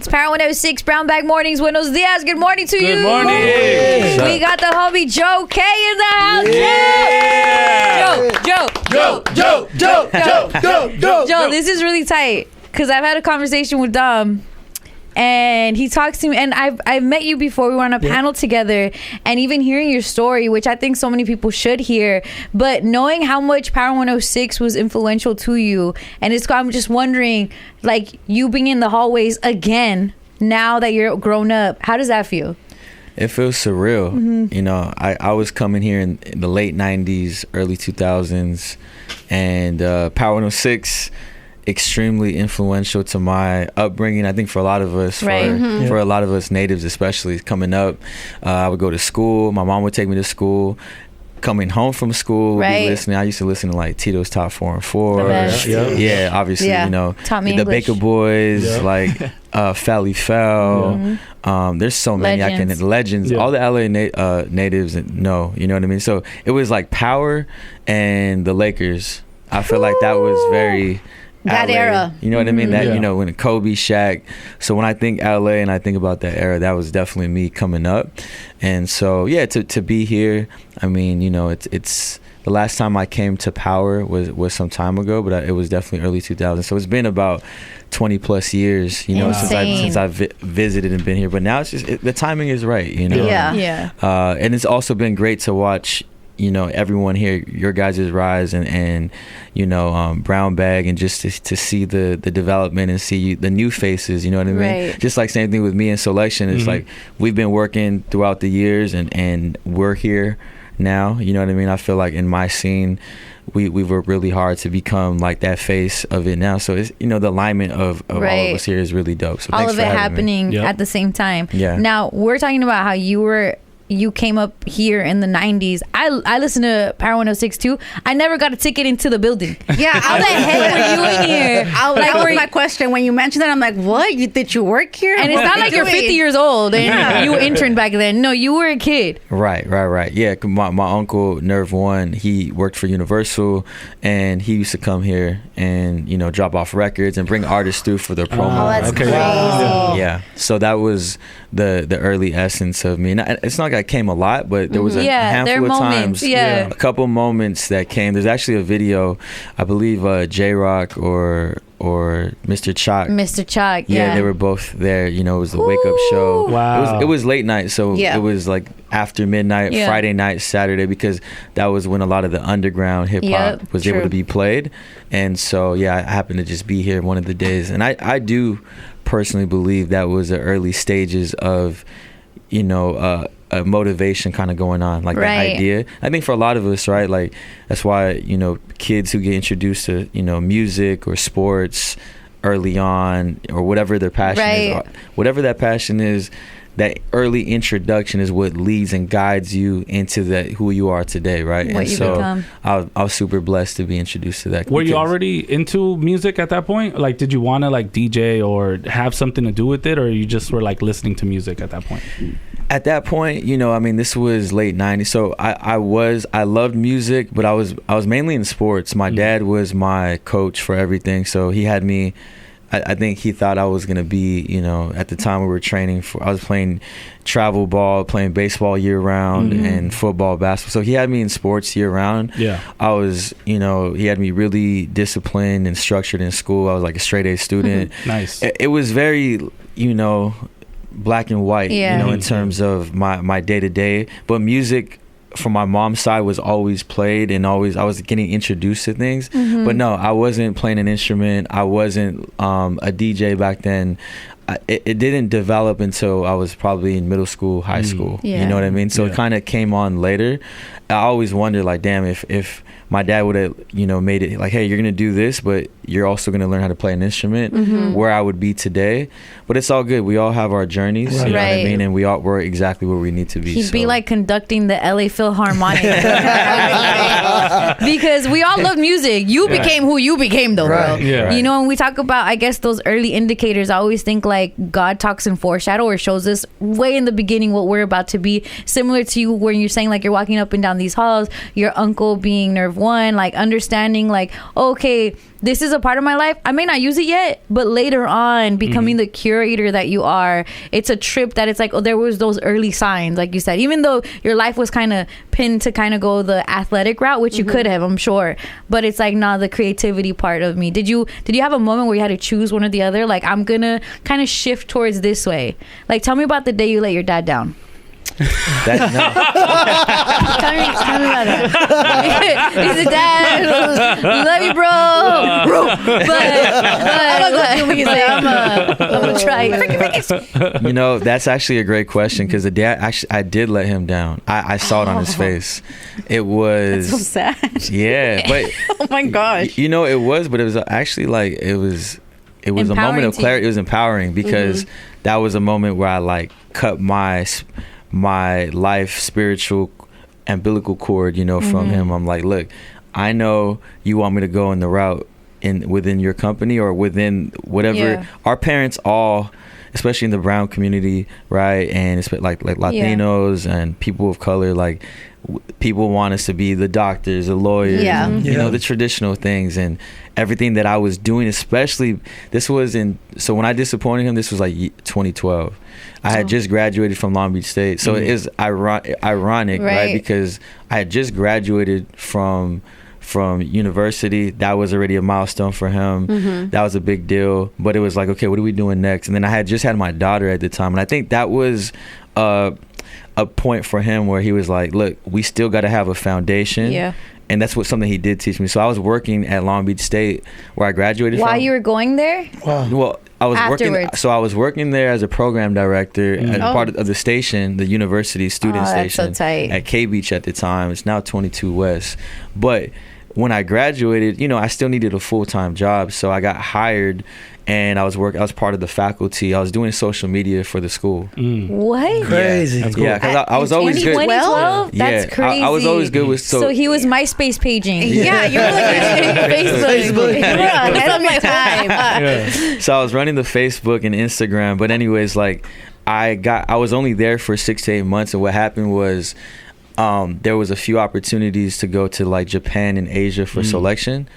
It's Power 106 Brown Bag Mornings. Buenos dias. Good morning to you. Good morning. We got the homie Joe K in the house. Joe, this is really tight because I've had a conversation with Dom. And he talks to me, and I've met you before. We were on a panel together, and even hearing your story, which I think so many people should hear, but knowing how much Power 106 was influential to you, and I'm just wondering, like, you being in the hallways again now that you're grown up, how does that feel? It feels surreal. You know, I was coming here in the late 90s, early 2000s, and Power 106 extremely influential to my upbringing. I think for a lot of us, for a lot of us natives especially, coming up, I would go to school. My mom would take me to school. Coming home from school, would be listening. I used to listen to like Tito's Top 4 and 4. Yeah, obviously, you know, Taught me the English. Baker Boys, like Felly Fell. There's so many legends. All the LA natives know, you know what I mean? So it was like Power and the Lakers. I feel like that was very that LA, era, you know what I mean? That you know, when Kobe, Shaq. So when I think LA and I think about that era, that was definitely me coming up. And so yeah, to be here, I mean, you know, it's the last time I came to Power was some time ago, but it was definitely early 2000s. So it's been about 20 plus years, you know, since I've visited and been here. But now it's just the timing is right, you know. And it's also been great to watch, you know, everyone here, your guys' rise and you know, Brown Bag, and just to see the development and see the new faces, you know what I mean? Just like same thing with me and Soulection. It's like we've been working throughout the years and we're here now, you know what I mean? I feel like in my scene, we worked really hard to become like that face of it now. So it's, you know, the alignment of all of us here is really dope. So all of it happening at the same time. Now we're talking about how you came up here in the 90s. I listened to Power 106 too. I never got a ticket into the building. How the heck were you in here? That was my question. When you mentioned that, I'm like, what? Did you work here? And it's not like you're 50 years old and you interned back then. No, you were a kid. Right. Yeah, my uncle, Nerve One, he worked for Universal, and he used to come here and, you know, drop off records and bring artists through for their promo. Oh, that's crazy. Yeah. So that was the early essence of me. And it's not like I came a lot, but there was a handful of times, a couple moments that came. There's actually a video, I believe J-Rock or Mr. Chalk. Yeah, they were both there. You know, it was the wake up show. Wow. It was late night, so it was like after midnight, Friday night, Saturday, because that was when a lot of the underground hip hop was able to be played. And so I happened to just be here one of the days, and I do personally believe that was the early stages of, you know, a motivation kind of going on, like that idea. I think for a lot of us, right, like that's why, you know, kids who get introduced to, you know, music or sports early on, or whatever their passion is, whatever that passion is, that early introduction is what leads and guides you into that who you are today, right? What you become. I was super blessed to be introduced to that. Were you already into music at that point? Like, did you want to like DJ or have something to do with it, or you just were like listening to music at that point? At that point, you know, I mean, this was late 90s, so I loved music, but I was mainly in sports. My dad was my coach for everything, so he had me. I think he thought I was gonna be, you know, at the time we were training I was playing travel ball, playing baseball year round, and football, basketball. So he had me in sports year round. I was, you know, he had me really disciplined and structured in school. I was like a straight A student. Nice. It was very, you know, black and white, you know, in terms of my day to day. But music from my mom's side was always played, and I was getting introduced to things. But no, I wasn't playing an instrument. I wasn't a DJ back then. It didn't develop until I was probably in middle school, high school. You know what I mean? So it kind of came on later. I always wondered, like, damn, if my dad would have, you know, made it like, hey, you're gonna do this, but you're also gonna learn how to play an instrument, where I would be today. But it's all good. We all have our journeys, you know what I mean, and we're exactly where we need to be. He'd be like conducting the LA Philharmonic. Because we all love music. You became who you became, though, bro. You know, when we talk about, I guess, those early indicators, I always think like God talks in foreshadow or shows us way in the beginning what we're about to be, similar to you when you're saying like you're walking up and down these halls, your uncle being nerve one, like understanding like, okay, this is a part of my life. I may not use it yet, but later on, becoming the curator that you are, it's a trip that it's like, oh, there was those early signs, like you said, even though your life was kind of pinned to kind of go the athletic route, which you could have, I'm sure, but it's like, nah, the creativity part of me. Did you have a moment where you had to choose one or the other? Like, I'm gonna kind of shift towards this way. Like, tell me about the day you let your dad down. No. Tell me about that. He said, Dad, love you, bro. But I'm gonna try it. You know, that's actually a great question, because the day I did let him down. I saw it on his face. It was so sad. Yeah, but Oh my gosh. you know, it was actually like it was a moment of clarity. It was empowering, because that was a moment where I like cut my life spiritual umbilical cord, you know, from him. I'm like, look, I know you want me to go in the route within your company or within whatever. Yeah. Our parents all, especially in the brown community, right, and it's like Latinos and people of color, like people want us to be the doctors, the lawyers, and, you know, the traditional things. And everything that I was doing, especially so when I disappointed him, this was like 2012. I had just graduated from Long Beach State, so it is ironic, right? Because I had just graduated from university. That was already a milestone for him. That was a big deal. But it was like, okay, what are we doing next? And then I had just had my daughter at the time, and I think that was a point for him where he was like, look, we still got to have a foundation. Yeah. And that's something he did teach me. So I was working at Long Beach State, where I graduated from. While you were going there? Wow. Well, I was working there as a program director as part of the station, the university student station, so tight, at K Beach at the time. It's now 22 West. But when I graduated, you know, I still needed a full-time job, so I got hired. And I was part of the faculty. I was doing social media for the school. What? Crazy. Yeah, cool. Because I was always good. 2012? That's crazy. I was always good with so he was MySpace paging. Yeah, you were like Facebook. You were ahead of my time. So I was running the Facebook and Instagram. But anyways, like I was only there for 6 to 8 months, and what happened was there was a few opportunities to go to like Japan and Asia for Soulection.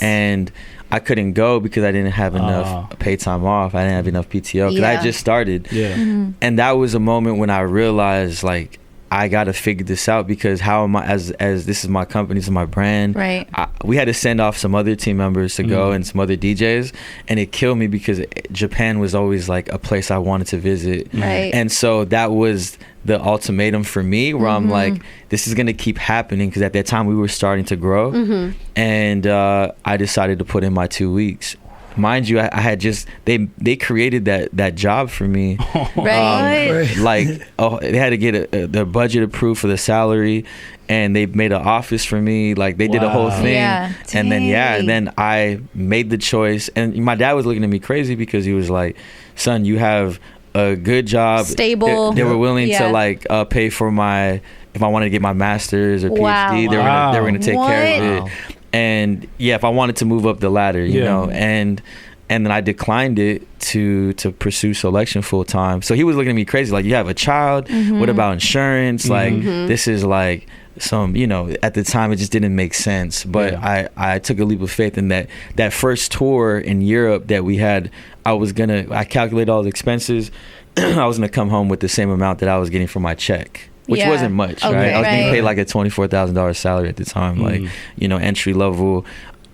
And I couldn't go because I didn't have enough paid time off. I didn't have enough PTO because I had just started. And that was a moment when I realized, like, I got to figure this out, because how am I, as this is my company, this is my brand. Right. We had to send off some other team members to go and some other DJs, and it killed me because Japan was always like a place I wanted to visit. Right. And so that was the ultimatum for me, where I'm like, this is going to keep happening, because at that time we were starting to grow. And I decided to put in my 2 weeks. Mind you, I had just they created that job for me. Right. They had to get the budget approved for the salary, and they made an office for me. Like, they did a whole thing. And then I made the choice. And my dad was looking at me crazy, because he was like, son, you have a good job, stable. They were willing to like pay for if I wanted to get my master's or PhD, they were gonna take care of it. And if I wanted to move up the ladder, you know, and then I declined it to pursue Soulection full time. So he was looking at me crazy, like, you have a child, what about insurance? Like, this is like some, you know, at the time it just didn't make sense. But I took a leap of faith in that first tour in Europe that we had. I calculated all the expenses. I was gonna come home with the same amount that I was getting from my check, which wasn't much, right? I was getting paid like a $24,000 salary at the time, like, you know, entry level.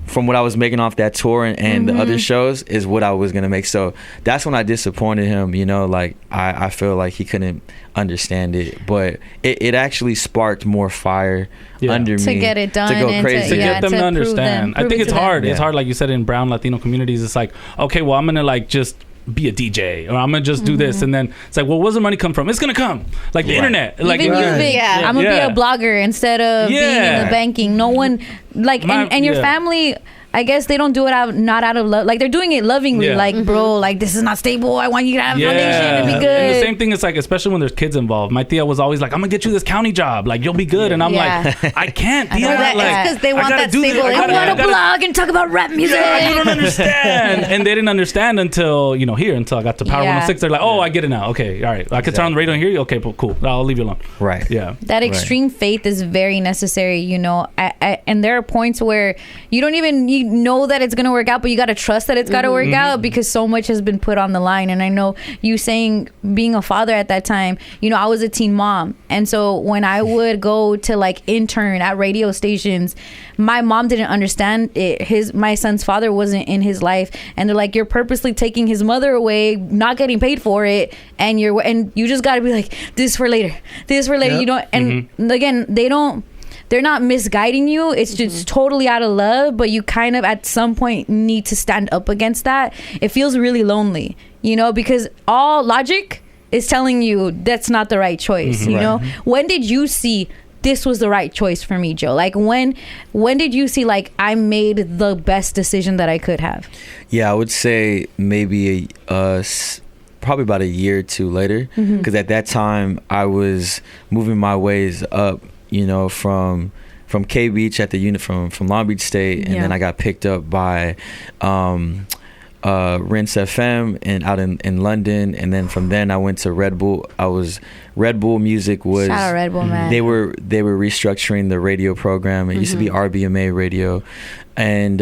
From what I was making off that tour and the other shows is what I was gonna make. So that's when I disappointed him, you know, like I feel like he couldn't understand it, but it actually sparked more fire under me to get it done, to go crazy, to get them to understand. I think it's hard. It's hard, like you said, in brown Latino communities. It's like, okay, well, I'm gonna like just be a DJ, or I'm gonna just do this, and then it's like, well, where's the money come from? It's gonna come, like the internet, like even you think I'm gonna be a blogger instead of being in the banking. No one like, and your family. I guess they don't do it not out of love. Like, they're doing it lovingly. Like, bro, like, this is not stable. I want you to have a foundation and be good. And the same thing is like, especially when there's kids involved. My tia was always like, I'm gonna get you this county job. Like, you'll be good. And I'm like, I can't, tia. It's because they want that stable. I want to blog and talk about rap music. You don't understand. And they didn't understand until, until I got to Power 106. They're like, oh, I get it now. Okay, all right. I can turn on the radio and hear you. Okay, cool. I'll leave you alone. Right. Yeah. That extreme faith is very necessary, and there are points where you don't even know that it's going to work out, but you got to trust that it's got to work out because so much has been put on the line. And I know you saying being a father at that time, I was a teen mom. And so when I would go to like intern at radio stations, my mom didn't understand it. My son's father wasn't in his life. And they're like, you're purposely taking his mother away, not getting paid for it. And you just got to be like, this for later, Yep. And again, they're not misguiding you. It's just totally out of love, but you kind of at some point need to stand up against that. It feels really lonely, because all logic is telling you that's not the right choice. When did you see this was the right choice for me, Joe? Like, when did you see like I made the best decision that I could have? Yeah, I would say maybe probably about a year or two later, because at that time I was moving my ways up, from K Beach at the unit from Long Beach State, and then I got picked up by Rinse FM and out in London, and then from then I went to Red Bull. Red Bull Music was, shout out Red Bull, man. They were restructuring the radio program. It used to be RBMA radio, and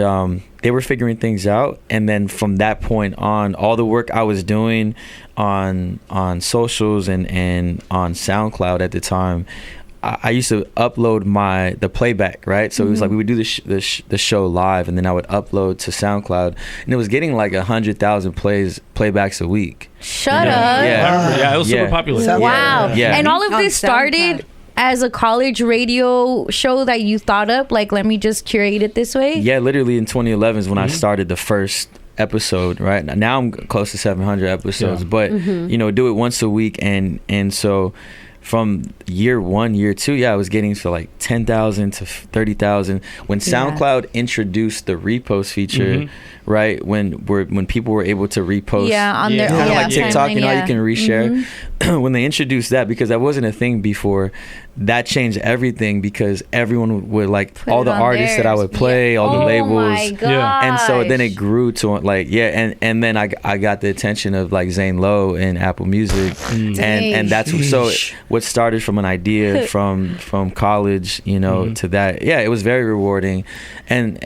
they were figuring things out. And then from that point on, all the work I was doing on socials and on SoundCloud at the time, I used to upload the playback, right? So it was like we would do the show live, and then I would upload to SoundCloud, and it was getting like 100,000 playbacks a week. Shut up. Yeah, it was super popular. Wow. Yeah. And all of this started as a college radio show that you thought up, like, let me just curate it this way? Yeah, literally in 2011 is when I started the first episode, right? Now I'm close to 700 episodes, but do it once a week, and so from year 1, year 2, I was getting to like 10,000 to 30,000. When SoundCloud introduced the repost feature, right? When people were able to repost, on their kind of like TikTok, you can reshare. When they introduced that, because that wasn't a thing before, that changed everything, because everyone would like put all the artists theirs. that I would play, all the labels. My gosh. And so then it grew to like, and then I got the attention of like Zane Lowe and Apple Music, and that's so what started from an idea from college, to that. Yeah, it was very rewarding, and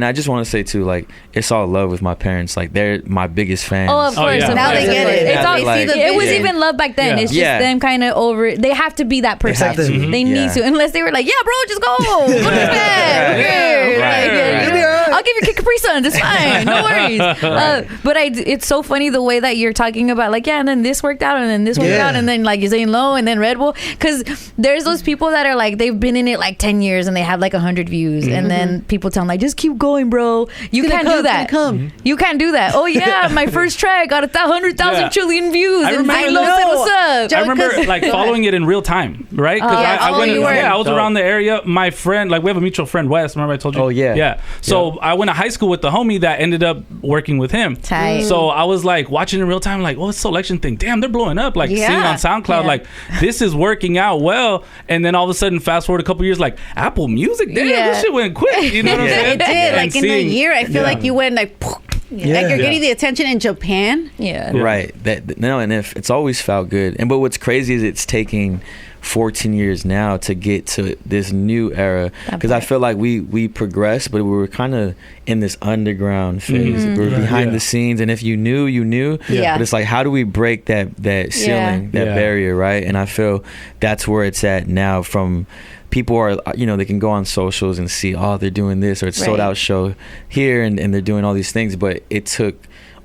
I just want to say too, like, it's all love with my parents. Like, they're my biggest fans. Oh, of course. Now they get it. It's all, like, it was even love back then. It's just them kind of over. They have to be that person. They need to, unless they were like, yeah, bro, just go. Go to bed. We're good. I'll give you Capri Suns. It's fine. No worries. But it's so funny the way that you're talking about, like, and then this worked out, and then this worked out, and then like you're saying low, and then Red Bull, because there's those people that are like, they've been in it like 10 years and they have like 100 views, and then people tell them like, just keep going, bro. You can't do that. You can't do that. Oh yeah, my first track got 100,000 trillion views, and I said, what's up? I remember like following it in real time, right? Because I was around the area. My friend, like, we have a mutual friend, Wes. Remember I told you? Oh yeah. Yeah. So I went to high school with the homie that ended up working with him. Tight. So I was like watching in real time, like, what's Soulection thing? Damn, they're blowing up. Like, seeing on SoundCloud, like, this is working out well. And then all of a sudden, fast forward a couple years, like, Apple Music, damn, this shit went quick. You know what I'm saying? It did. Like, in a year, I feel like you went like, like you're getting the attention in Japan. Right. And if it's always felt good. But what's crazy is it's taking 14 years now to get to this new era, because I feel like we progressed, but we were kind of in this underground phase. We were behind the scenes, and if you knew, you knew. But it's like, how do we break that ceiling, that barrier, right? And I feel that's where it's at now. From people are, they can go on socials and see, oh, they're doing this, or it's sold out show here, and they're doing all these things, but it took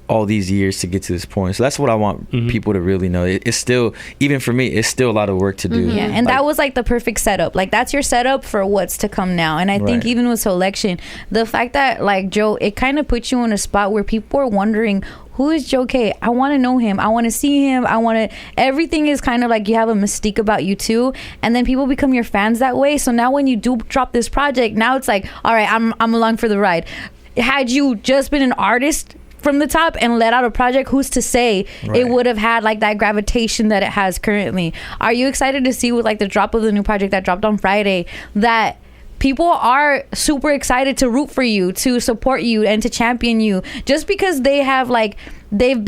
all these years to get to this point. So that's what I want people to really know. It's still, even for me, it's still a lot of work to do. Yeah, and that was like the perfect setup. Like, that's your setup for what's to come now. And I think even with Soulection, the fact that, like, Joe, it kind of puts you in a spot where people are wondering, who is Joe K? I want to know him. I want to see him. Everything is kind of like, you have a mystique about you too. And then people become your fans that way. So now when you do drop this project, now it's like, all right, I'm along for the ride. had you just been an artist from the top and let out a project, who's to say it would have had like that gravitation that it has currently? Are you excited to see with like the drop of the new project that dropped on Friday that people are super excited to root for you, to support you, and to champion you, just because they have like they've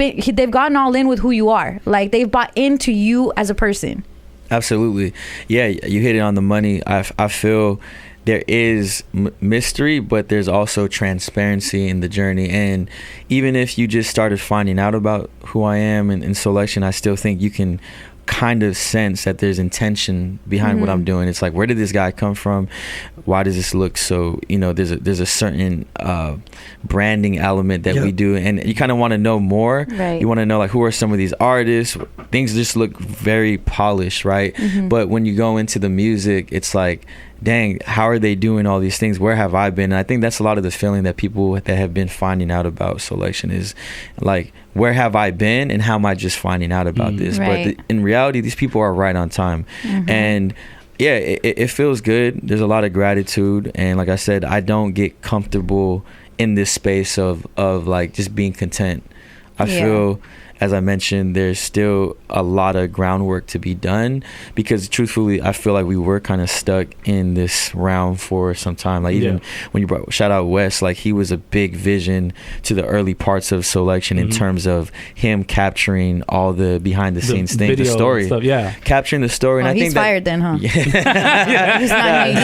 gotten all in with who you are, like they've bought into you as a person? Absolutely. Yeah, you hit it on the money. I feel there is mystery, but there's also transparency in the journey. And even if you just started finding out about who I am in Soulection, I still think you can kind of sense that there's intention behind what I'm doing. It's like, where did this guy come from? Why does this look so, there's a certain branding element that we do, and you kind of want to know more. You want to know like, who are some of these artists? Things just look very polished, right? But when you go into the music, it's like, dang, how are they doing all these things? Where have I been? And I think that's a lot of the feeling that people that have been finding out about Soulection is like, where have I been and how am I just finding out about this? But in reality, these people are right on time. And yeah, it feels good. There's a lot of gratitude. And like I said, I don't get comfortable in this space of like just being content. I feel, as I mentioned, there's still a lot of groundwork to be done, because truthfully, I feel like we were kind of stuck in this round for some time. Like even when you brought, shout out Wes, like he was a big vision to the early parts of Soulection in terms of him capturing all the behind the scenes things, the story, stuff, capturing the story. And I think he's fired then, huh? He's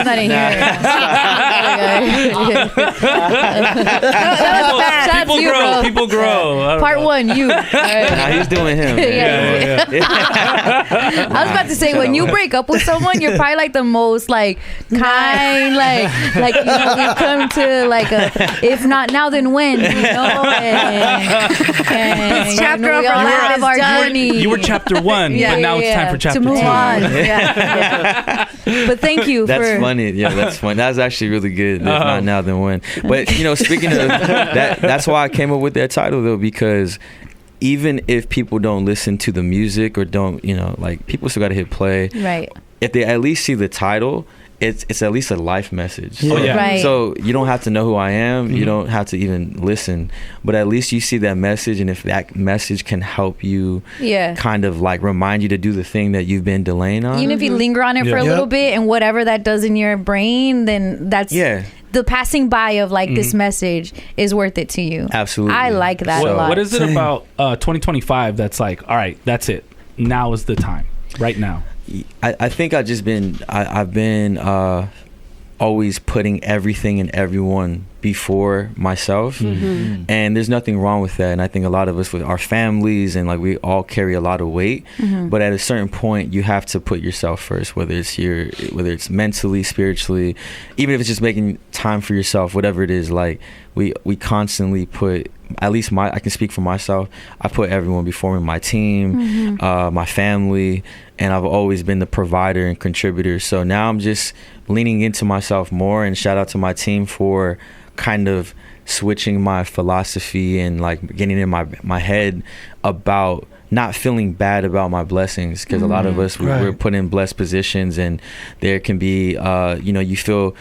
not in here. People grow. Part one, you. Nah, he's doing him. I was about to say, when you break up with someone, you're probably like the most like kind, like we come to like a if not now then when, and this chapter we all have our journey. You were chapter 1, but now it's time for chapter 2. To move on. But thank you. That's funny. Yeah, that's funny. That's actually really good. If not now then when. But speaking of that, that's why I came up with that title though, because even if people don't listen to the music or don't, like, people still got to hit play. Right. If they at least see the title, it's at least a life message. Right. So you don't have to know who I am. You don't have to even listen. But at least you see that message. And if that message can help you kind of like remind you to do the thing that you've been delaying on. Even if you linger on it for a little bit, and whatever that does in your brain, then that's... the passing by of like this message is worth it to you. Absolutely. I like that a lot. What is it about 2025 that's like, all right, that's it, now is the time, right now? I think I've been always putting everything and everyone before myself, and there's nothing wrong with that. And I think a lot of us with our families and like we all carry a lot of weight, but at a certain point you have to put yourself first, whether it's mentally, spiritually, even if it's just making time for yourself, whatever it is. Like we constantly put, at least I can speak for myself, I put everyone before me, my team, my family, and I've always been the provider and contributor. So now I'm just leaning into myself more, and shout out to my team for kind of switching my philosophy and like getting in my head about not feeling bad about my blessings, because a lot of us we're put in blessed positions, and there can be you feel,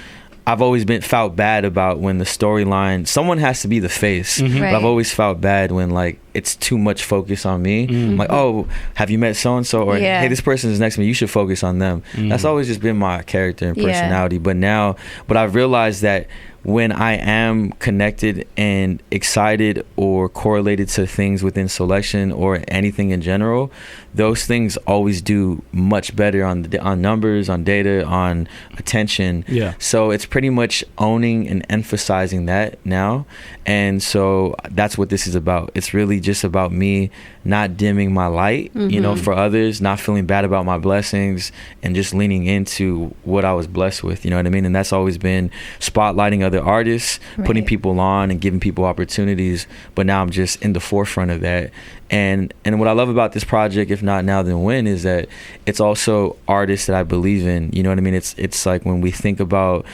I've always felt bad about when the storyline, someone has to be the face. But I've always felt bad when like it's too much focus on me. I'm like, oh, have you met so and so? Or hey, this person is next to me, you should focus on them. That's always just been my character and personality. But I've realized that when I am connected and excited or correlated to things within Soulection or anything in general, those things always do much better on numbers, on data, on attention. So it's pretty much owning and emphasizing that now. And so that's what this is about. It's really just about me not dimming my light, for others, not feeling bad about my blessings, and just leaning into what I was blessed with, you know what I mean? And that's always been spotlighting other artists, putting people on and giving people opportunities. But now I'm just in the forefront of that. And what I love about this project, if not now then when, is that it's also artists that I believe in, you know what I mean? It's like when we think about,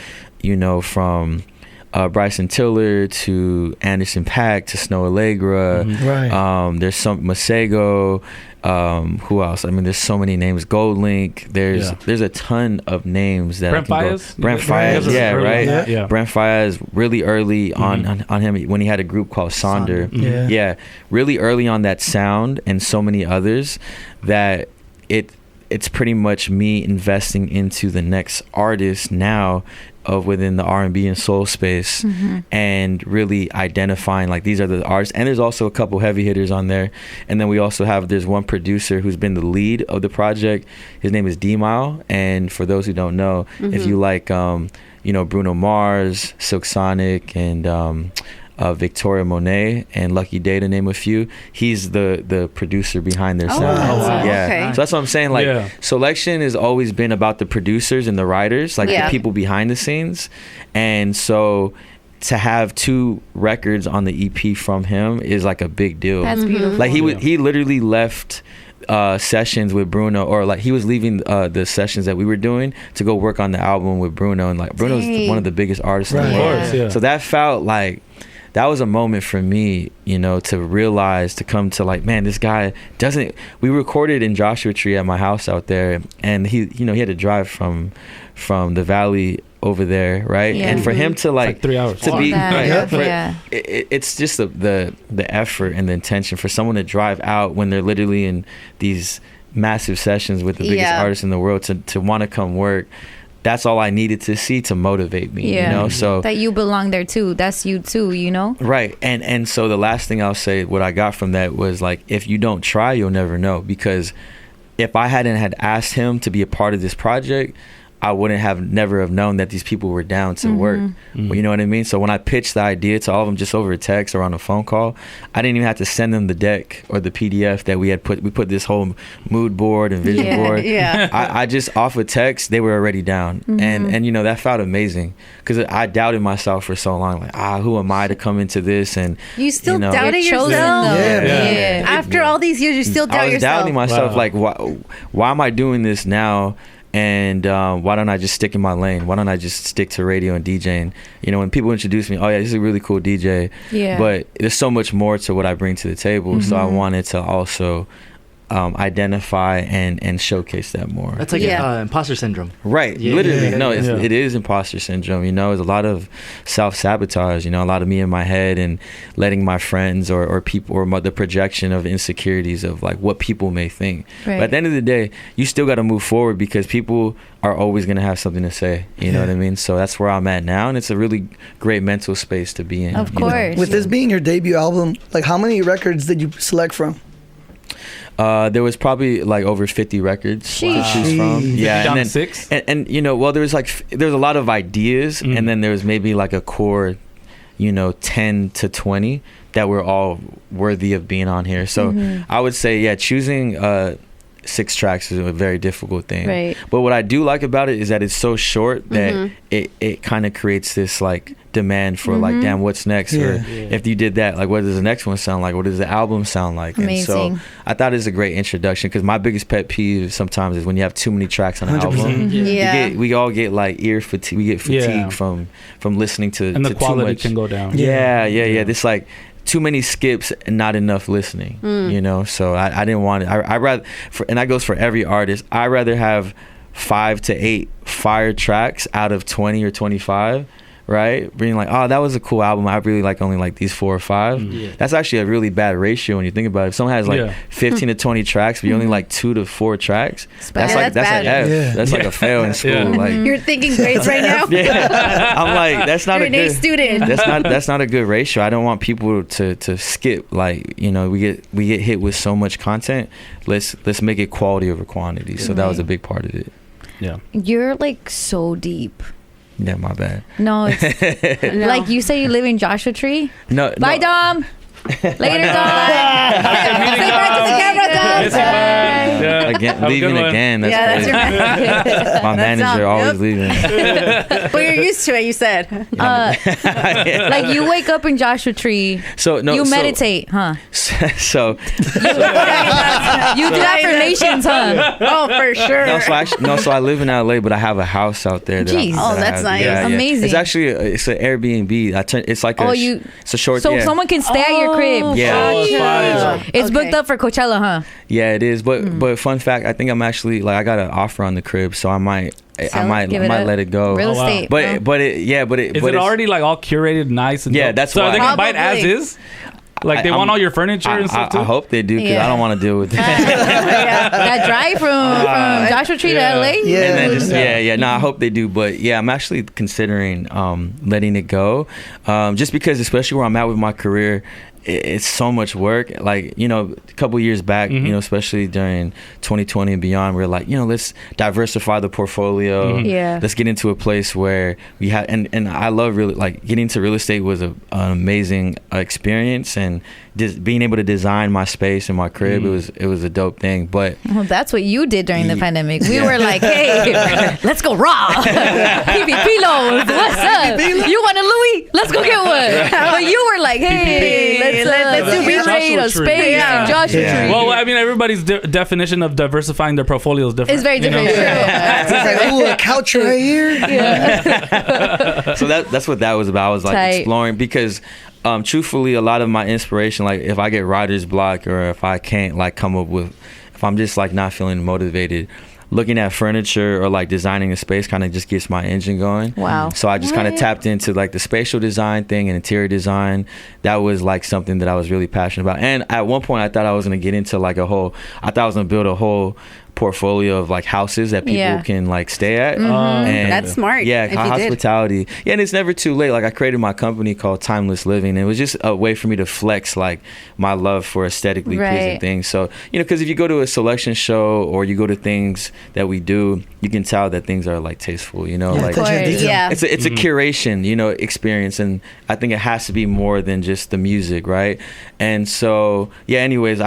from Bryson Tiller to Anderson .Paak to Snow Allegra. Right. There's some Masego. Who else? I mean, there's so many names. Gold Link. There's a ton of names that Brent Faiyaz. Brent Faiyaz, yeah, right. Yeah. Brent Faiyaz, really early on him when he had a group called Sonder. Yeah, really early on that sound, and so many others that it's pretty much me investing into the next artist now of within the R&B and soul space, and really identifying like these are the artists. And there's also a couple heavy hitters on there, and then we also have there's one producer who's been the lead of the project. His name is D-Mile, and for those who don't know, if you like Bruno Mars, Silk Sonic, and Victoria Monet and Lucky Day, to name a few, he's the producer behind their sound. Yeah, okay. so that's what I'm saying. Like, Soulection has always been about the producers and the writers, like the people behind the scenes. And so to have 2 records on the EP from him is like a big deal. That's beautiful. Like he literally left sessions with Bruno, or like he was leaving the sessions that we were doing to go work on the album with Bruno, and like Bruno's one of the biggest artists in the world. So that felt like that was a moment for me, to realize, to come to like, man, this guy doesn't. We recorded in Joshua Tree at my house out there, and he had to drive from the valley over there, right? Yeah. And for him to like 3 hours to be, Yeah. it's just the effort and the intention for someone to drive out when they're literally in these massive sessions with the biggest artists in the world to want to come work. That's all I needed to see to motivate me, so that you belong there too. That's you too, Right. And so the last thing I'll say, what I got from that was like, if you don't try, you'll never know. Because if I hadn't had asked him to be a part of this project, I wouldn't never have known that these people were down to work. Well, you know what I mean? So when I pitched the idea to all of them just over a text or on a phone call, I didn't even have to send them the deck or the PDF that we put this whole mood board and vision board. I just off a text, they were already down. And that felt amazing, because I doubted myself for so long. Like, who am I to come into this? And you still doubted yourself? After all these years, you still doubt yourself? I was doubting myself. Like, why am I doing this now? And why don't I just stick in my lane? Why don't I just stick to radio and DJing? When people introduce me, oh yeah, this is a really cool DJ. Yeah. But there's so much more to what I bring to the table. So I wanted to also identify and showcase that more. That's like imposter syndrome. Right. Literally. It is imposter syndrome. There's a lot of self-sabotage, a lot of me in my head, and letting my friends or people, or the projection of insecurities of like what people may think. Right. But at the end of the day, you still got to move forward, because people are always going to have something to say. You know what I mean? So that's where I'm at now, and it's a really great mental space to be in. Of course. With this being your debut album, like how many records did you select from? There was probably like over 50 records to choose from. Yeah, and then 6. And there was there's a lot of ideas, and then there was maybe like a core, 10 to 20 that were all worthy of being on here. So I would say, choosing 6 tracks is a very difficult thing. Right. But what I do like about it is that it's so short that it kind of creates this like demand for like, damn, what's next? Or if you did that, like, what does the next one sound like? What does the album sound like? Amazing. And so I thought it was a great introduction, because my biggest pet peeve sometimes is when you have too many tracks on an album. We all get like ear fatigue. We get fatigue from listening to and the to quality too much. can go down. Yeah. This like too many skips and not enough listening. So I didn't want it. I rather, and that goes for every artist, I rather have 5 to 8 fire tracks out of 20 or 25, right? Being like, oh, that was a cool album, I really like only like these 4 or 5. That's actually a really bad ratio when you think about it. If someone has like 15 to 20 tracks, but you only like 2 to 4 tracks, that's like an F. That's like a fail in school. Like, you're thinking grades right now. I'm like, that's not you're a good student. That's not a good ratio. I don't want people to skip. Like, we get hit with so much content. Let's make it quality over quantity. So that was a big part of it. Yeah. You're like so deep. Yeah, my bad. No, it's like you say you live in Joshua Tree. No. Bye, Dom. Later, Dom. Say bye to the camera, Dom. Yes, bye. Like leaving again. That's crazy. My manager always leaving. But you're used to it, you said. Like you wake up in Joshua Tree. So no, you meditate, huh? So you do affirmations, huh? Oh, for sure. So I live in LA, but I have a house out there. Jeez. That's nice. Amazing. It's actually it's an Airbnb. It's like it's a short. So someone can stay at your crib. Yeah. It's booked up for Coachella, huh? Yeah, it is. But fun fact, I think I'm actually like I got an offer on the crib, so I might let it go. Real estate. But is it already like all curated, nice and dope? That's so why. Are they gonna buy it as is? Like they want all your furniture and stuff too? I hope they do because I don't want to deal with it. That drive from Joshua Tree to LA. Yeah. And then No, I hope they do. But yeah, I'm actually considering letting it go, just because, especially where I'm at with my career, it's so much work. Like, you know, a couple years back, you know, especially during 2020 and beyond, we're like, you know, let's diversify the portfolio. Let's get into a place where we have, and I love really like getting into real estate was an amazing experience, and just being able to design my space and my crib, it was a dope thing. But well, that's what you did during the pandemic. We were like, hey, let's go raw. PPP loans, what's up? You want a Louis? Let's go get one. But you were like, hey, let's do recreate a space in Joshua Tree. Well, I mean, everybody's definition of diversifying their portfolio is different. It's very different. It's like, ooh, a couch right here. So that's what that was about. I was like exploring because truthfully, a lot of my inspiration, like if I get writer's block or if I can't like come up with, if I'm just like not feeling motivated, looking at furniture or like designing a space kind of just gets my engine going. Wow. So I just kind of tapped into like the spatial design thing and interior design. That was like something that I was really passionate about. And at one point I thought I was going to get into like I thought I was going to build a whole portfolio of like houses that people can like stay at. And that's smart. Yeah, hospitality. Yeah, and it's never too late. Like I created my company called Timeless Living. It was just a way for me to flex like my love for aesthetically pleasing things. So, you know, because if you go to a Soulection show or you go to things that we do, you can tell that things are like tasteful, you know, like it's a curation, you know, experience. And I think it has to be more than just the music, right? And so, yeah, anyways,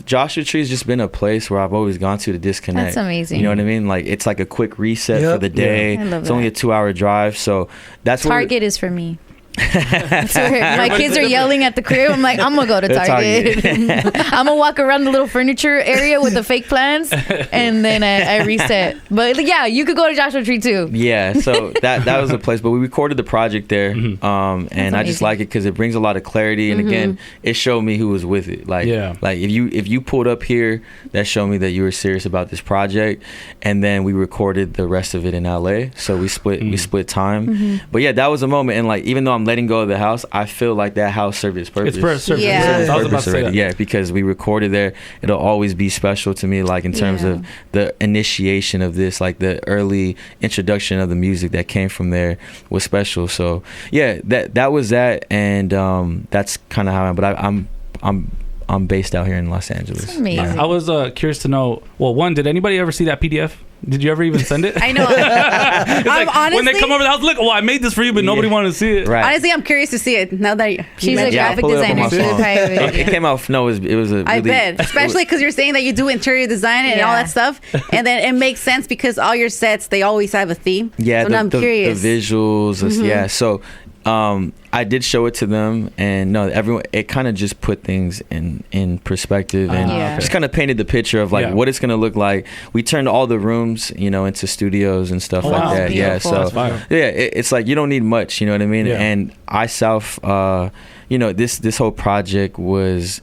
Joshua Tree has just been a place where I've always gone to disconnect. That's amazing. You know what I mean? Like it's like a quick reset for the day. It's only a 2-hour drive, so that's Target is for me. My kids are yelling at the crib. I'm like, I'm gonna go to Target. I'm gonna walk around the little furniture area with the fake plants, and then I reset. But yeah, you could go to Joshua Tree too. Yeah, so that was a place. But we recorded the project there, and I just like it because it brings a lot of clarity. And again, it showed me who was with it. Like if you pulled up here, that showed me that you were serious about this project. And then we recorded the rest of it in LA. So we split time. But yeah, that was a moment. And like even though I'm letting go of the house, I feel like that house served its purpose. I was about to say that. Yeah, because we recorded there. It'll always be special to me, like in terms of the initiation of this, like the early introduction of the music that came from there was special. So yeah, that was that, and that's kind of how I'm based out here in Los Angeles. That's amazing. I was curious to know, well, one, did anybody ever see that PDF? Did you ever even send it? I know. Honestly, when they come over the house, look, I made this for you, but nobody wanted to see it. Right. Honestly, I'm curious to see it now that she's a graphic designer. It came out. No, it was a really, I bet, especially because you're saying that you do interior design and all that stuff, and then it makes sense because all your sets, they always have a theme. Yeah, so I'm curious. The visuals. Yeah, so I did show it to them, and it kind of just put things in perspective and just kind of painted the picture of like what it's gonna look like. We turned all the rooms, you know, into studios and stuff like that. Beautiful. Yeah, so it's like you don't need much, you know what I mean? Yeah. And this whole project was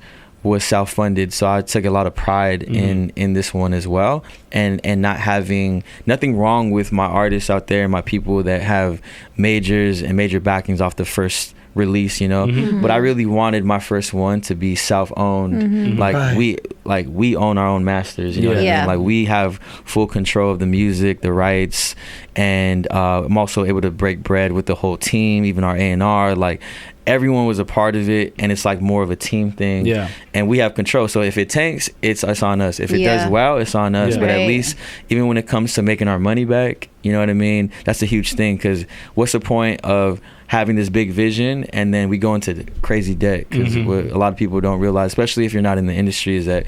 self-funded, so I took a lot of pride in this one as well, and not having nothing wrong with my artists out there, my people that have majors and major backings off the first release, you know. But I really wanted my first one to be self-owned. We own our own masters, you know what I mean? Like we have full control of the music, the rights, and I'm also able to break bread with the whole team, even our A&R. Like everyone was a part of it, and it's like more of a team thing. Yeah. And we have control. So if it tanks, it's on us. If it does well, it's on us. But at least even when it comes to making our money back, you know what I mean? That's a huge thing, because what's the point of having this big vision and then we go into crazy debt? Because what a lot of people don't realize, especially if you're not in the industry, is that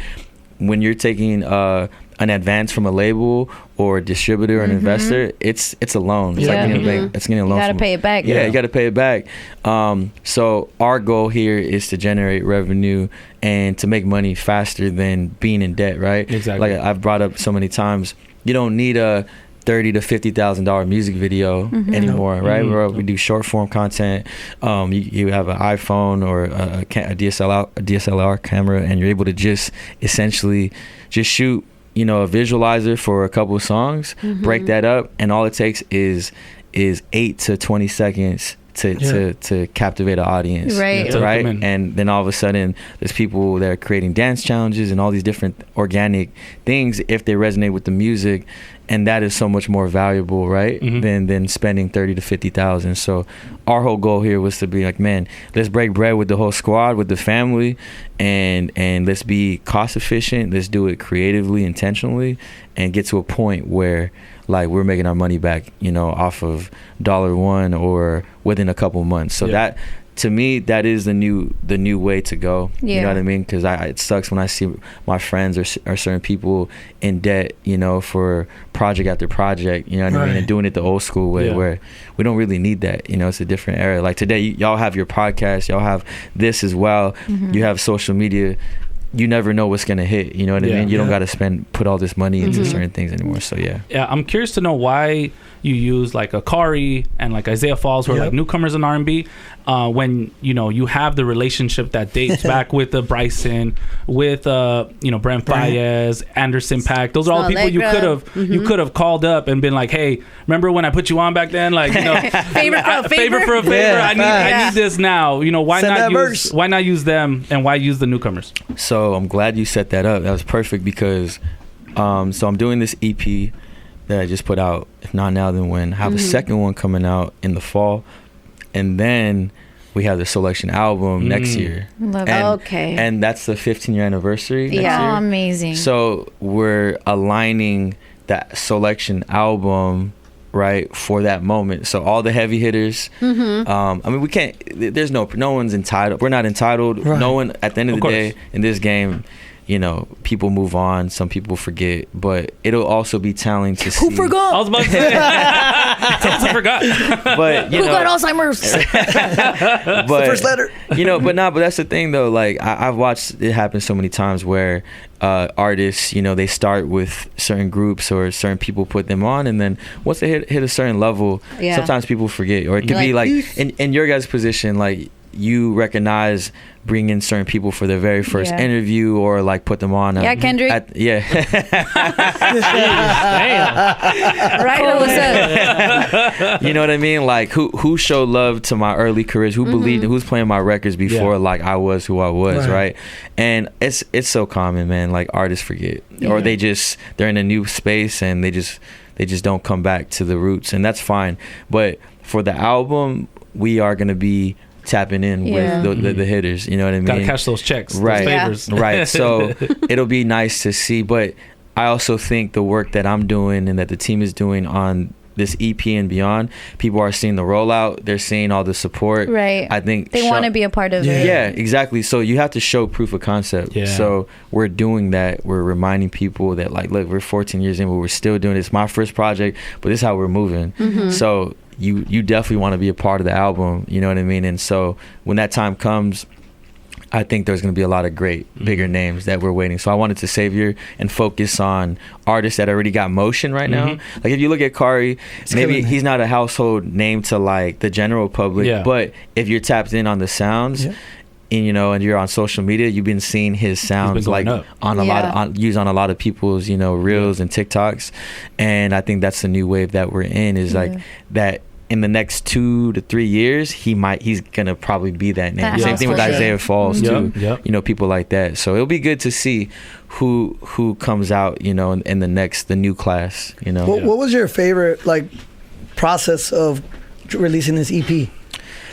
when you're taking a an advance from a label or a distributor or an investor, it's a loan. It's like getting a loan. You gotta pay it back. Yeah, you gotta pay it back. So our goal here is to generate revenue and to make money faster than being in debt, right? Exactly. Like I've brought up so many times, you don't need a $30,000 to $50,000 music video anymore, right? We do short form content. You have an iPhone or a DSLR camera, and you're able to just essentially just shoot, a visualizer for a couple of songs, break that up, and all it takes is 8 to 20 seconds to captivate an audience, right? And then all of a sudden, there's people that are creating dance challenges and all these different organic things if they resonate with the music, and that is so much more valuable, right? Than spending $30,000 to $50,000. So our whole goal here was to be like, man, let's break bread with the whole squad, with the family, and let's be cost efficient. Let's do it creatively, intentionally, and get to a point where like we're making our money back, off of $1 or within a couple months. So that, to me, that is the new way to go. You know what I mean? Because it sucks when I see my friends or certain people in debt, for project after project. You know what I mean? And doing it the old school way, where we don't really need that. It's a different era. Like today, y'all have your podcast, y'all have this as well. You have social media. You never know what's gonna hit. You know what I mean? You don't got to put all this money into certain things anymore. So yeah. I'm curious to know why you use like a Kari and like Isaiah Falls, who are like newcomers in R&B, when you have the relationship that dates back with Bryson, with Brent Fayez, Anderson .Paak. Those are all people you could have called up and been like, hey, remember when I put you on back then? Like, favor for a favor. I need this now. Why not use them, and why use the newcomers? So I'm glad you set that up. That was perfect because so I'm doing this EP that I just put out, If Not Now Then When. I have a second one coming out in the fall, and then we have the Soulection album next year. And that's the 15-year anniversary next year. Amazing. So we're aligning that Soulection album right for that moment. So all the heavy hitters, I mean, we can't, there's no one's entitled. We're not entitled. No one, at the end of the day in this game, people move on, some people forget, but it'll also be telling to see. Who forgot? I was about to say. I forgot. But who got Alzheimer's? But the first letter. But that's the thing though. Like I've watched it happen so many times where artists, they start with certain groups or certain people put them on, and then once they hit a certain level, sometimes people forget, or it could be like in your guys' position, like you recognize bringing certain people for their very first interview, or like put them on Kendrick. right. What's up? You know what I mean? Like who showed love to my early careers, who believed, who's playing my records before like I was who I was, right? And it's so common, man. Like artists forget, or they're in a new space and they just don't come back to the roots, and that's fine. But for the album, we are gonna be tapping in with the hitters, you know what I mean? Gotta catch those checks, right? Those favors. Right. So it'll be nice to see, but I also think the work that I'm doing and that the team is doing on this EP and beyond, people are seeing the rollout, they're seeing all the support. Right. I think they want to be a part of it. Yeah, exactly. So you have to show proof of concept. Yeah. So we're doing that. We're reminding people that like, look, we're 14 years in, but we're still doing this. It's my first project, but this is how we're moving. So you definitely want to be a part of the album, you know what I mean? And so when that time comes, I think there's going to be a lot of great bigger names that we're waiting. So I wanted to savor and focus on artists that already got motion right now. Like if you look at Kari, maybe he's not a household name to like the general public, but if you're tapped in on the sounds, and and you're on social media, you've been seeing his sounds like on a lot of people's reels and TikToks, and I think that's the new wave that we're in, is like that. In the next 2 to 3 years, he's gonna probably be that name. Same thing with Isaiah Falls too. People like that. So it'll be good to see who comes out, in the new class. What was your favorite process of releasing this EP?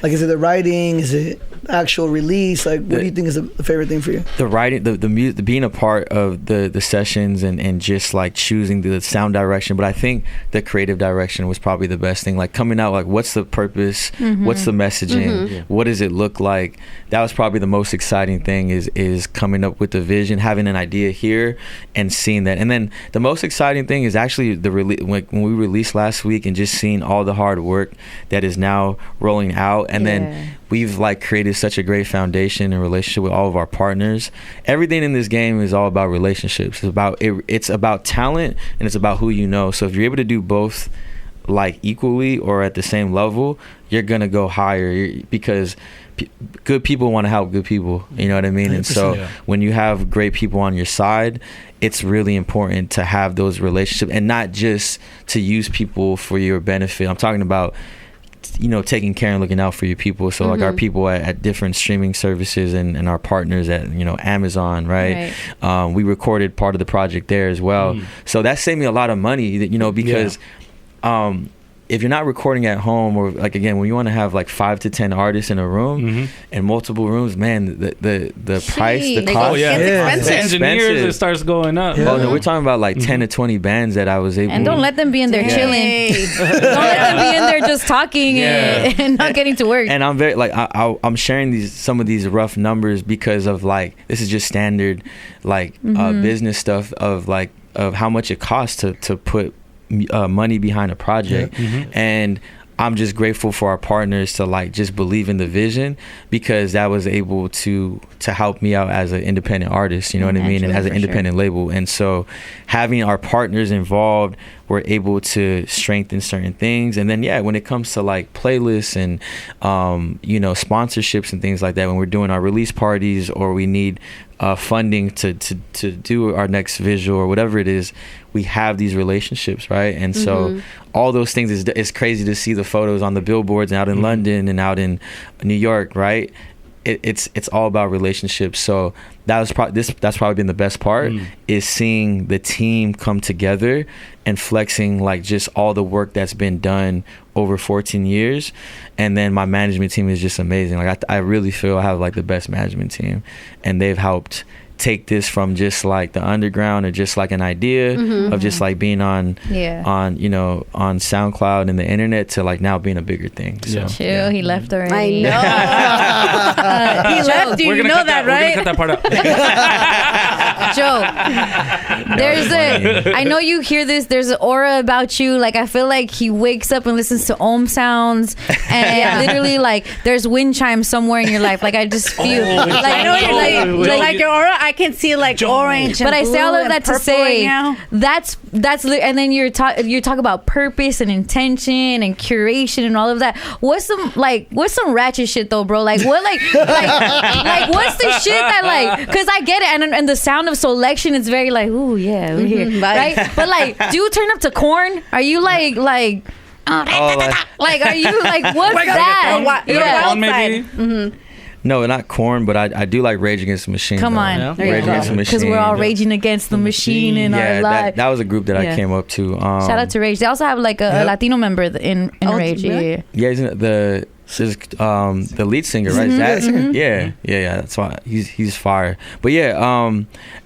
Like, is it the writing? Is it actual release, like, what do you think is the favorite thing for you? The writing, the music, being a part of the sessions and just like choosing the sound direction. But I think the creative direction was probably the best thing. Like coming out, like what's the purpose? What's the messaging? What does it look like? That was probably the most exciting thing is coming up with the vision, having an idea here and seeing that. And then the most exciting thing is actually when we released last week and just seeing all the hard work that is now rolling out. And then we've like created such a great foundation and relationship with all of our partners. Everything in this game is all about relationships. It's about talent and it's about who you know. So if you're able to do both like equally or at the same level, you're gonna go higher because good people want to help good people. You know what I mean? And so when you have great people on your side, it's really important to have those relationships and not just to use people for your benefit. I'm talking about, you know, taking care and looking out for your people. So like our people at different streaming services and our partners at, you know, Amazon, right? We recorded part of the project there as well. So that saved me a lot of money, you know, because if you're not recording at home, or like again, when you want to have like 5 to 10 artists in a room and multiple rooms, man, the price, the cost, the engineers, it starts going up. Oh no, we're talking about like 10 to 20 bands that I was able. And don't let them be in there chilling. Don't let them be in there just talking and not getting to work. And I'm very like I'm sharing some of these rough numbers because of like this is just standard like business stuff of how much it costs to put money behind a project. And I'm just grateful for our partners to like just believe in the vision, because that was able to help me out as an independent artist, you know what I mean, and as an independent label. And so having our partners involved, we're able to strengthen certain things. And then when it comes to like playlists and you know, sponsorships and things like that, when we're doing our release parties or we need funding to do our next visual or whatever it is, we have these relationships, right? And so all those things it's crazy to see the photos on the billboards and out in London and out in New York, right? It's all about relationships. So that's probably been the best part, is seeing the team come together and flexing like just all the work that's been done over 14 years. And then my management team is just amazing. Like I really feel I have like the best management team, and they've helped take this from just like the underground or just like an idea of just like being on you know, on SoundCloud and the internet to like now being a bigger thing. So, chill, he left already. I know. He left you. You know that, right? We're gonna cut that part out. Joe, I know you hear this, there's an aura about you. Like I feel like he wakes up and listens to Ohm sounds, and literally like there's wind chimes somewhere in your life. Like I just feel like I know you're like your aura. I can see like orange, but I say all of that to say that's and then you're talk about purpose and intention and curation and all of that. What's some ratchet shit though, bro? Like what like what's the shit that like, because I get it, and the sound of Soulection is very like, ooh yeah, we're here, right? But like, do you turn up to Korn? Are you like like are you like what's that? Maybe. No, not Korn, but I do like Rage Against the Machine. Come on, Rage Against the Machine, because we're all raging against the machine in our life. That was a group that I came up to. Shout out to Rage. They also have like a Latino member in Rage. Really? Yeah, isn't it the lead singer, right? Zach? Yeah. That's why he's fire. But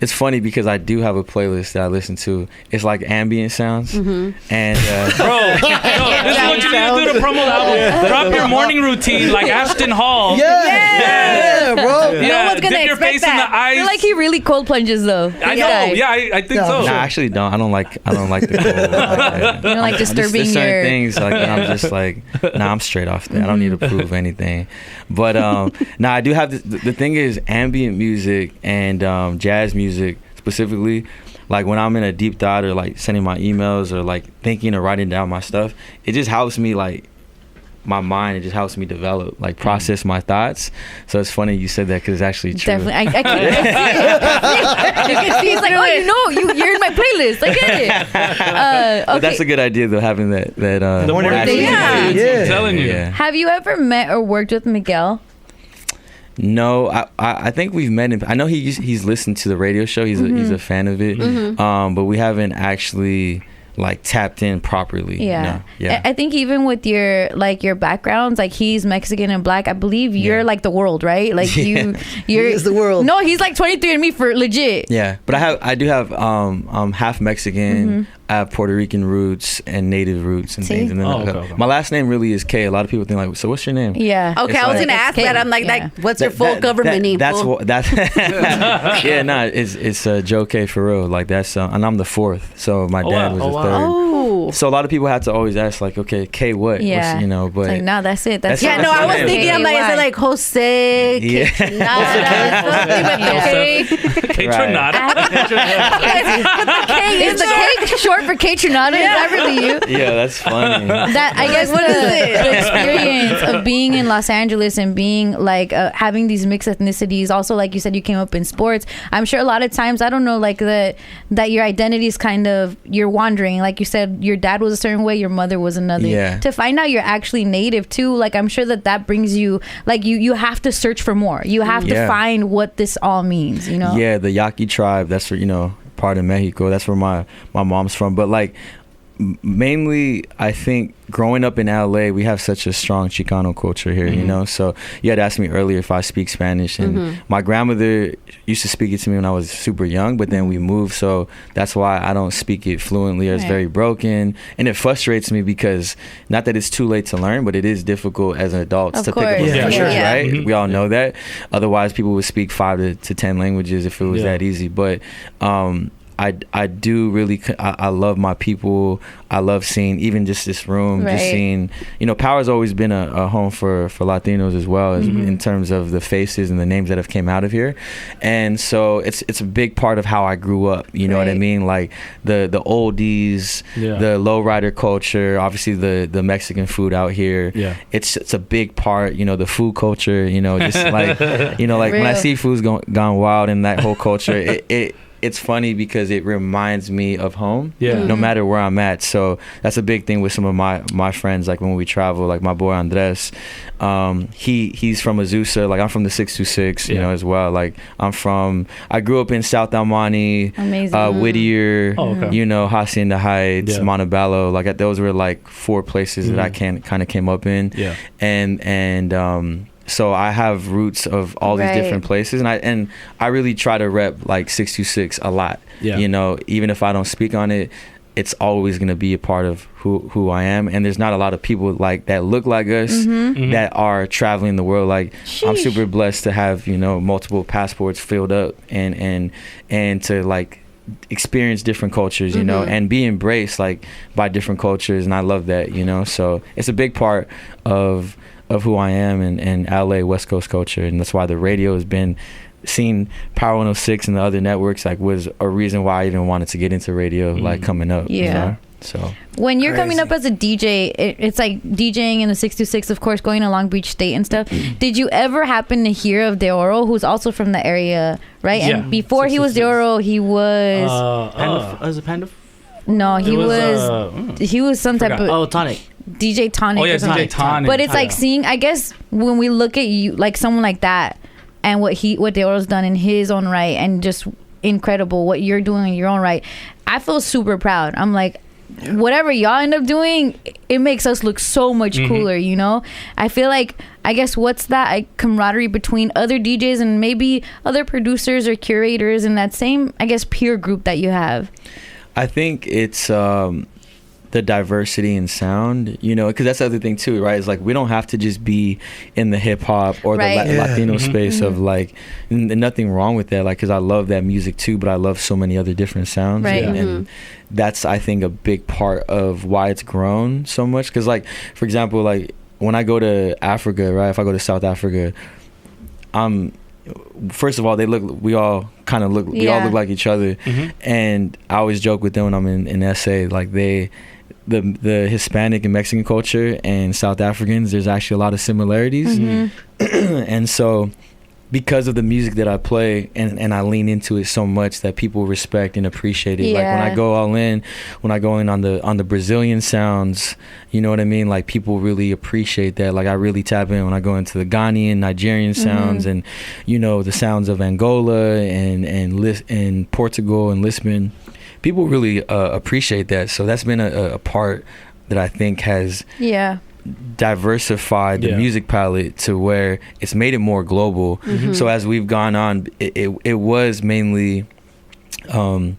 it's funny because I do have a playlist that I listen to. It's like ambient sounds, and bro, this is what you need to do to promote the album. Drop your morning routine like Ashton Hall. Yeah, bro. No one's gonna dip your face in the ice. I feel like he really cold plunges though. I know. Yeah, I think so. Nah, I actually don't. I don't like the cold. Like that. You don't like disturbing there's certain things like I'm just like, nah, I'm straight off that. I don't need to prove anything. But I do have the thing is ambient music and jazz music specifically, like when I'm in a deep thought or like sending my emails or like thinking or writing down my stuff, it just helps me like my mind, it just helps me develop, like process my thoughts. So it's funny you said that because it's actually true. Definitely. I can see. It's like, oh, you're in my playlist. I get it. Okay. But that's a good idea though, having that the morning routine. I'm telling you. Yeah. Have you ever met or worked with Miguel? No, I think we've met him. I know he's listened to the radio show. He's a fan of it. But we haven't actually like tapped in properly. Yeah. Yeah. I think even with your backgrounds, like he's Mexican and black, I believe you're like the world, right? Like you're He is the world. No, he's like 23andMe for legit. Yeah, but I do have half Mexican, I have Puerto Rican roots and native roots and things. And then okay. my last name really is K. A lot of people think like, so what's your name? Yeah. Okay, It's I was like- gonna ask that. I'm like, what's your full government name? That's fool? what that's yeah, nah, it's Joe K for real. Like that's and I'm the fourth, so my dad was the third. Oh. So a lot of people had to always ask like, okay, K what? Yeah. What's, you know, but It's like, no, that's it. That's That's Yeah, it. no, I was Yeah. thinking, I'm like, is it like Jose? Yeah. Kate Right. Is the cake short for Kate Trinata? Is that really you? yeah, that's funny. That I guess What is it? the experience of being in Los Angeles and being like having these mixed ethnicities. Also, like you said, you came up in sports. I'm sure a lot of times, I don't know, like that your identity is kind of, you're wandering. Like you said, your dad was a certain way, your mother was another. Yeah. To find out you're actually native too, like I'm sure that brings you, like you have to search for more. You have to find what this all means. You know. Yeah, the Yaqui tribe. That's where, you know, part of Mexico. That's where my mom's from. But like mainly, I think growing up in LA, we have such a strong Chicano culture here, you know. So you had asked me earlier if I speak Spanish, and my grandmother used to speak it to me when I was super young, but then we moved, so that's why I don't speak it fluently. It's very broken, and it frustrates me because not that it's too late to learn, but it is difficult as an adult to pick up a language, right? We all know that. Otherwise, people would speak 5 to 10 languages if it was that easy. But I do really, I love my people. I love seeing even just this room, just seeing, you know, Power's always been a home for Latinos as well, as in terms of the faces and the names that have came out of here. And so it's a big part of how I grew up, you know what I mean? Like the oldies, the lowrider culture, obviously the Mexican food out here. Yeah. It's a big part, you know, the food culture, you know, just like, you know, like when I see food's gone wild in that whole culture, it's funny because it reminds me of home, no matter where I'm at. So that's a big thing with some of my friends, like when we travel, like my boy Andres, he's from Azusa, like I'm from the 626, you know, as well. Like I grew up in South El Monte, Whittier, you know, Hacienda Heights, Montebello, like those were like 4 places that I kind of came up in. And so I have roots of all these different places, and I really try to rep like 626 a lot. You know, even if I don't speak on it, it's always going to be a part of who I am. And there's not a lot of people like that look like us that are traveling the world. Like I'm super blessed to have, you know, multiple passports filled up and to like experience different cultures, you know, and be embraced like by different cultures. And I love that, you know. So it's a big part of who I am and LA West Coast culture, and that's why the radio has been seeing Power 106 and the other networks like was a reason why I even wanted to get into radio like coming up. You know? So when you're coming up as a DJ, it's like DJing in the 626, of course, going to Long Beach State and stuff. Did you ever happen to hear of De Oro, who's also from the area, right? Yeah. And before he was De Oro, he was as a Panda. No, he was some type of Tonic. DJ Tonic. Oh yeah, DJ Tonic. But it's like seeing, I guess, when we look at you, like someone like that, and what De Oro's done in his own right, and just incredible what you're doing in your own right. I feel super proud. I'm like, whatever y'all end up doing, it makes us look so much cooler, you know? I feel like, I guess, what's that camaraderie between other DJs and maybe other producers or curators in that same, I guess, peer group that you have? I think it's the diversity in sound, you know, because that's the other thing too, right? It's like we don't have to just be in the hip hop or the Latino space of like, nothing wrong with that, like, because I love that music too, but I love so many other different sounds, and that's, I think, a big part of why it's grown so much. Because like, for example, like when I go to Africa, right? If I go to South Africa, first of all, we all look like each other, and I always joke with them when I'm in SA, like the Hispanic and Mexican culture and South Africans, there's actually a lot of similarities, and so because of the music that I play and I lean into it so much that people respect and appreciate it. Like when I go all in, when I go in on the Brazilian sounds, you know what I mean? Like people really appreciate that. Like I really tap in when I go into the Ghanaian, Nigerian sounds and, you know, the sounds of Angola and Portugal and Lisbon. People really appreciate that. So that's been a part that I think has diversified the music palette to where it's made it more global. So as we've gone on, it was mainly a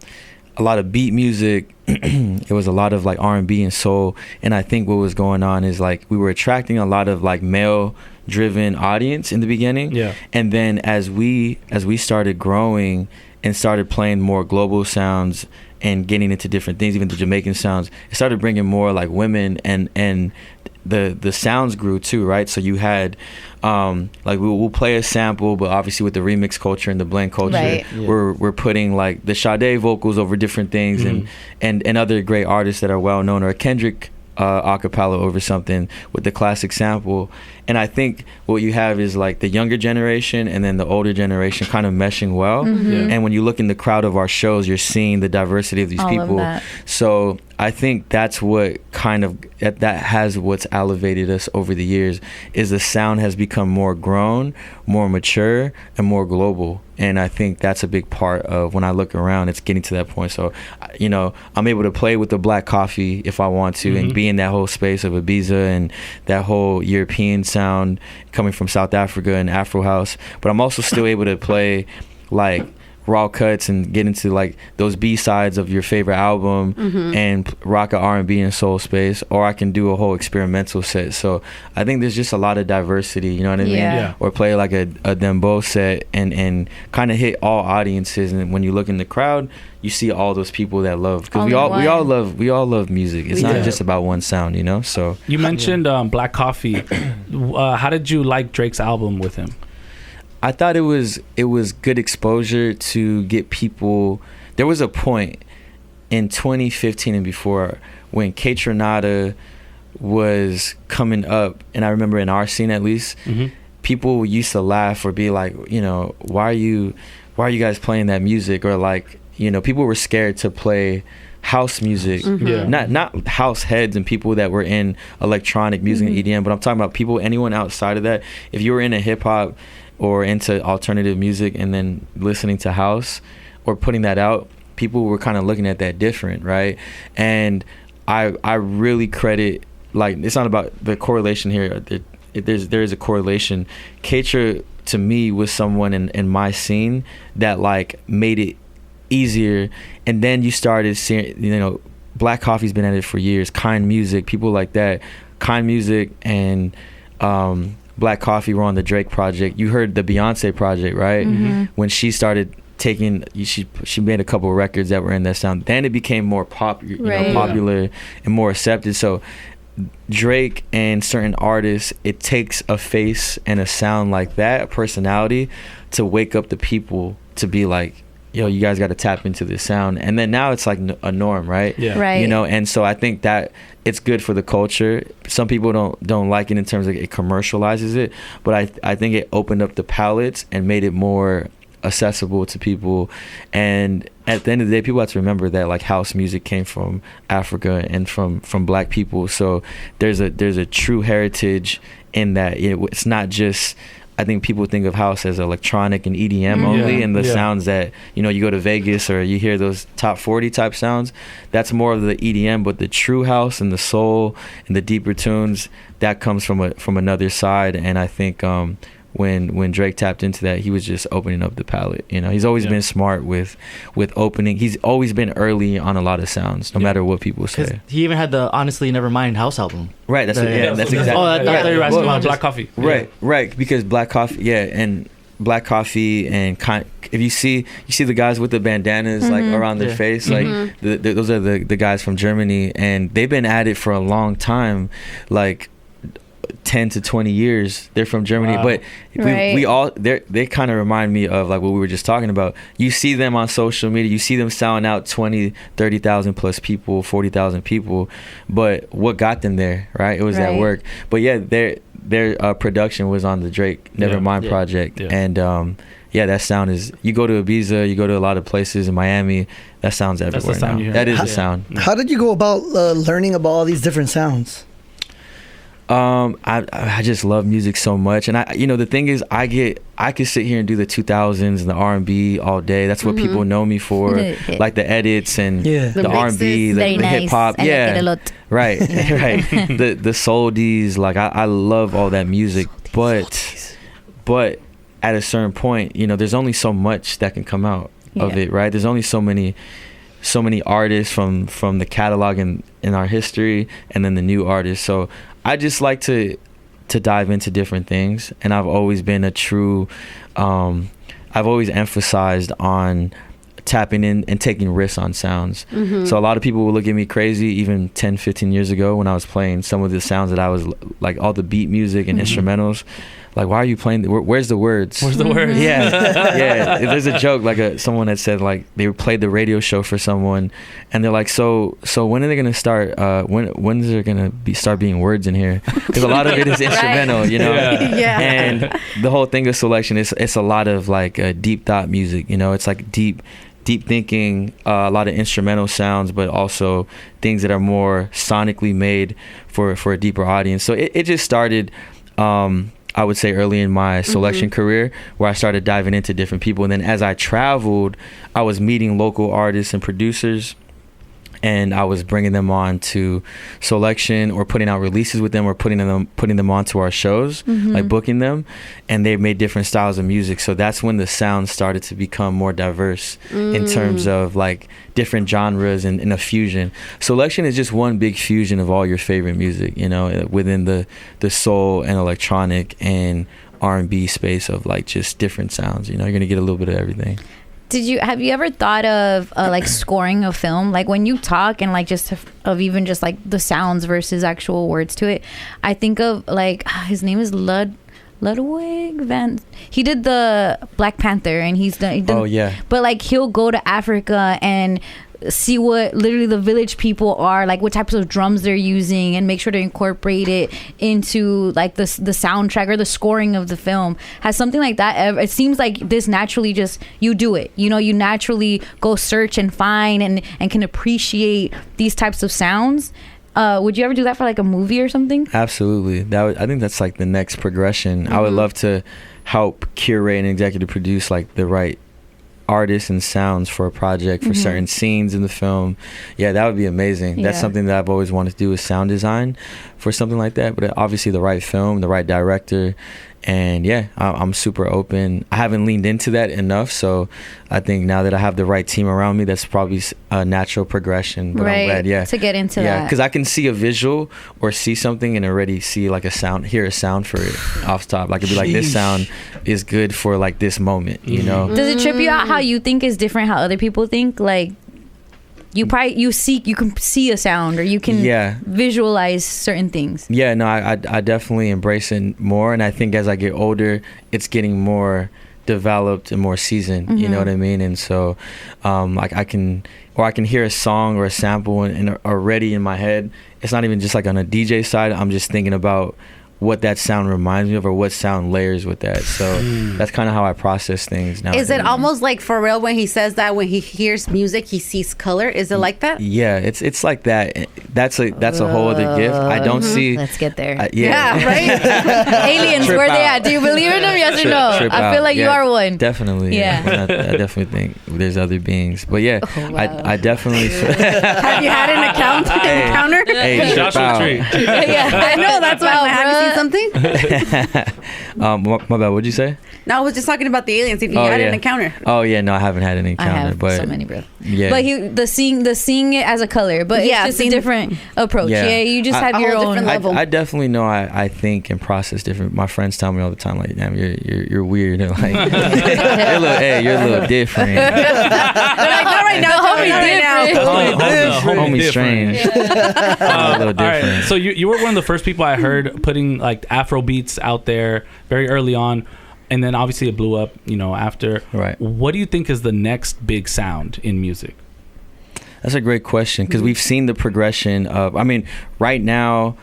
lot of beat music. It was a lot of like R&B and soul, and I think what was going on is like we were attracting a lot of like male driven audience in the beginning, and then as we started growing and started playing more global sounds and getting into different things, even the Jamaican sounds, it started bringing more like women, and the sounds grew too, right? So you had like we'll play a sample, but obviously with the remix culture and the blend culture, we're putting like the Sade vocals over different things, and other great artists that are well known, or a Kendrick acapella over something with the classic sample. And I think what you have is like the younger generation and then the older generation kind of meshing well. And when you look in the crowd of our shows, you're seeing the diversity of these people. So I think that's what kind of that has what's elevated us over the years, is the sound has become more grown, more mature, and more global. And I think that's a big part of when I look around, it's getting to that point. So, you know, I'm able to play with the Black Coffee if I want to, and be in that whole space of Ibiza and that whole European sound coming from South Africa and Afro House. But I'm also still able to play like raw cuts and get into like those B-sides of your favorite album and rock a R&B and soul space, or I can do a whole experimental set. So I think there's just a lot of diversity, you know what I mean? Or play like a dembow set and kind of hit all audiences. And when you look in the crowd, you see all those people that love, because we all love music. It's not just about one sound, you know. So you mentioned Black Coffee. How did you like Drake's album with him? I thought it was good exposure to get people. There was a point in 2015 and before when Kaytranada was coming up, and I remember in our scene at least, people used to laugh or be like, you know, why are you guys playing that music? Or like, you know, people were scared to play house music, not house heads and people that were in electronic music and EDM, but I'm talking about people, anyone outside of that. If you were into hip hop or into alternative music and then listening to house or putting that out, people were kind of looking at that different, right? And I really credit, like, it's not about the correlation here. There is a correlation. Katra, to me, was someone in my scene that like made it easier. And then you started seeing, you know, Black Coffee's been at it for years, Kind Music, people like that. Kind Music and Black Coffee were on the Drake project. You heard the Beyonce project, right? When she started taking, she made a couple of records that were in that sound. Then it became more popular and more accepted. So Drake and certain artists, it takes a face and a sound like that, a personality, to wake up the people to be like, yo, you guys got to tap into this sound. And then now it's like a norm, right? You know, and so I think that it's good for the culture. Some people don't like it in terms of it commercializes it, but I think it opened up the palettes and made it more accessible to people. And at the end of the day, people have to remember that like house music came from Africa and from Black people. So there's a true heritage in that. It's not just, I think people think of house as electronic and EDM only, and the sounds that, you know, you go to Vegas or you hear those top 40 type sounds, that's more of the EDM. But the true house and the soul and the deeper tunes, that comes from another side. And I think when Drake tapped into that, he was just opening up the palette. You know, he's always been smart with opening. He's always been early on a lot of sounds, no matter what people say. He even had the Honestly Nevermind house album. Right. That's exactly. Oh, I thought you were asking about Black Coffee. Right. Because Black Coffee, and Black Coffee, and if you see the guys with the bandanas like around their face, like those are the guys from Germany, and they've been at it for a long time, like 10 to 20 years. They're from Germany, but we all they kind of remind me of like what we were just talking about. You see them on social media, you see them sound out 20, 30,000 plus people, 40,000 people, but what got them there, right? It was that work. But yeah, their production was on the Drake Nevermind project, and that sound is. You go to Ibiza, you go to a lot of places in Miami. That sound's everywhere. That's the sound now. That is the sound. How did you go about learning about all these different sounds? I just love music so much, and the thing is, I could sit here and do the 2000s and the R&B all day. That's what people know me for, like the edits and the R&B, the hip hop. Yeah, right. The soul D's. Like I love all that music, but at a certain point, there's only so much that can come out of it, right? There's only so many artists from the catalog in our history, and then the new artists. So I just like to dive into different things, and I've always been a true I've always emphasized on tapping in and taking risks on sounds. So a lot of people will look at me crazy even 10, 15 years ago when I was playing some of the sounds that I was like, all the beat music and instrumentals. Like, why are you playing? Where's the words? Where's the words? Yeah. There's a joke, like someone had said, like they played the radio show for someone, and they're like, so when are they gonna start? When is there gonna start being words in here? Because a lot of it is instrumental, And the whole thing of Soulection is it's a lot of like deep thought music. It's like deep thinking, a lot of instrumental sounds, but also things that are more sonically made for a deeper audience. So it just started. I would say early in my Soulection career, where I started diving into different people. And then as I traveled, I was meeting local artists and producers, and I was bringing them on to Soulection or putting out releases with them or putting them onto our shows, like booking them. And they made different styles of music. So that's when the sound started to become more diverse in terms of like different genres and a fusion. Soulection is just one big fusion of all your favorite music, within the soul and electronic and R&B space of like just different sounds. You're going to get a little bit of everything. Have you ever thought of like scoring a film? Like when you talk and like just of even just like the sounds versus actual words to it, I think of like his name is Ludwig Van. He did the Black Panther, and he done. But like he'll go to Africa and see what literally the village people are like, what types of drums they're using, and make sure to incorporate it into like the soundtrack or the scoring of the film. Has something like that ever? It seems like this naturally just you do it. You naturally go search and find and can appreciate these types of sounds. Would you ever do that for like a movie or something? Absolutely. I think that's like the next progression. I would love to help curate and executive produce like the right artists and sounds for a project, for certain scenes in the film. Yeah, that would be amazing. That's something that I've always wanted to do, is sound design for something like that. But obviously the right film, the right director. And I'm super open. I haven't leaned into that enough, so I think now that I have the right team around me, that's probably a natural progression. But I'm glad, to get into that. Yeah, because I can see a visual or see something and already see like hear a sound for it off the top. Like it'd be like, this sound is good for like this moment, Does it trip you out how you think is different how other people think? Like you can see a sound, or you can visualize certain things. No, I definitely embrace it more, and I think as I get older, it's getting more developed and more seasoned. You know what I mean? And so like I can hear a song or a sample and already in my head, it's not even just like on a DJ side, I'm just thinking about what that sound reminds me of, or what sound layers with that. So that's kind of how I process things now. Is it almost like for real when he says that when he hears music he sees color? Is it like that? Yeah, it's like that. That's a whole other gift. I don't see. Let's get there. Right. Aliens, where they at? Do you believe in them? Yes or no? I feel like you are one. Definitely. Yeah. I definitely think there's other beings. But yeah, I definitely. Have you had an encounter? Hey, Joshua Tree. I know, that's why I haven't seen something. My bad. What'd you say? No, I was just talking about the aliens. If you had an encounter. Oh yeah, no, I haven't had an encounter. I have but so many, bro. Yeah. But the seeing it as a color, but it's just a different approach. Yeah, you just have your own level. I definitely know. I think and process different. My friends tell me all the time, like, damn, you're weird. They're like, you're a little different. They're like, not right now. Homie strange. A little different. All right. So you were one of the first people I heard putting like Afro beats out there very early on, and then obviously it blew up, after. Right. What do you think is the next big sound in music? That's a great question, because we've seen the progression of, right now,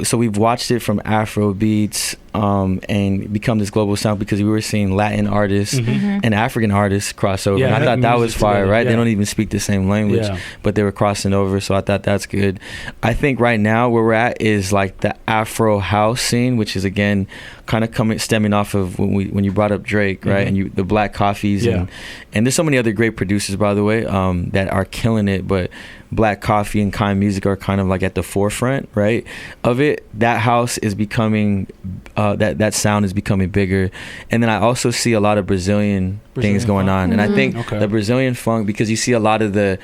so we've watched it from Afro beats and become this global sound, because we were seeing Latin artists and African artists cross over. Yeah, and I thought that was fire, together, right? yeah. They don't even speak the same language, but they were crossing over. So I thought that's good. I think right now where we're at is like the Afro house scene, which is again kind of stemming off of when you brought up Drake, right? And the Black Coffees, and there's so many other great producers, by the way, that are killing it. But Black Coffee and Kind Music are kind of like at the forefront, right, of it. That house is becoming that sound is becoming bigger. And then I also see a lot of Brazilian things going on, and I think the Brazilian funk, because you see a lot of the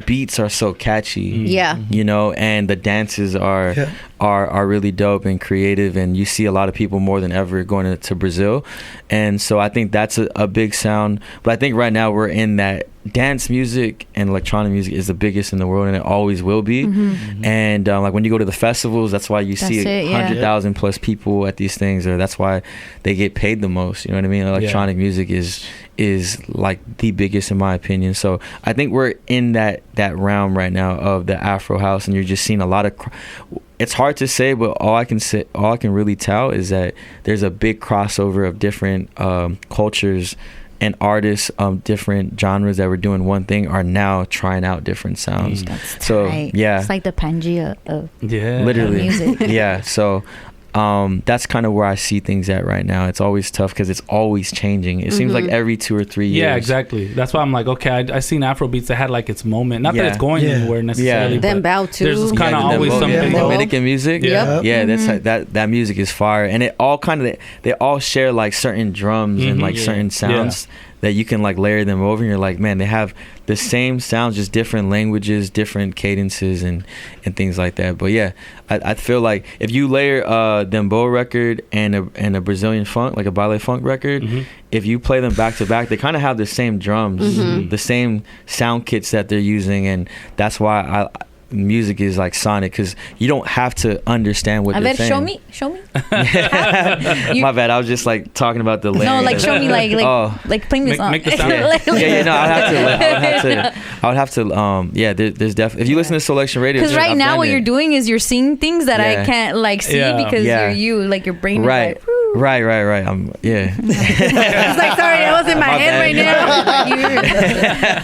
beats are so catchy, and the dances are really dope and creative, and you see a lot of people more than ever going to Brazil. And so I think that's a big sound. But I think right now we're in that dance music and electronic music is the biggest in the world, and it always will be. And like when you go to the festivals, that's why you see 100,000 plus people at these things, or that's why they get paid the most. You know what I mean? Electronic music is like the biggest in my opinion. So I think we're in that realm right now of the Afro house, and you're just seeing a lot of it's hard to say, but all I can really tell is that there's a big crossover of different cultures and artists, different genres that were doing one thing are now trying out different sounds. That's so tight. yeah, it's like the Pangea of literally music. Yeah, so that's kind of where I see things at right now. It's always tough because it's always changing. It seems like every 2 or 3 years. Yeah, exactly. That's why I'm like, okay, I seen Afro beats that had like its moment. Not that it's going anywhere necessarily. Then Bow too. There's just kind of always something. Dominican music. Yeah, that's that music is fire, and it all kind of they all share like certain drums and like certain sounds that you can like layer them over, and you're like, man, they have the same sounds, just different languages, different cadences, and things like that. But yeah, I feel like if you layer a dembow record and a Brazilian funk, like a baile funk record, if you play them back to back, they kind of have the same drums, the same sound kits that they're using, and that's why music is like sonic, because you don't have to understand what they're saying. Show me. My bad, I was just like talking about the lyrics. No, like show me, like play me the song. Make the sound. No, I would have to there's definitely, if you listen to Selection Radio, because right now what you're doing is you're seeing things that I can't like see because you're like your brain is like right. It's like, sorry, that was in my head right now.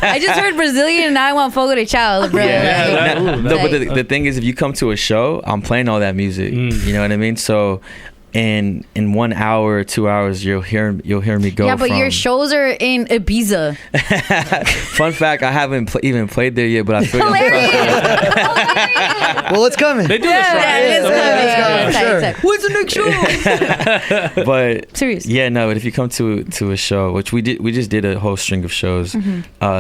I just heard Brazilian and I want Fogo de Chao, bro. No, but the thing is, if you come to a show, I'm playing all that music. You know what I mean? So in 1 hour or 2 hours, you'll hear me go. Yeah, but your shows are in Ibiza. Fun fact, I haven't even played there yet, but I feel well, it's coming. They do this right. When's the next show? But serious. Yeah, no. But if you come to a show, which we just did a whole string of shows,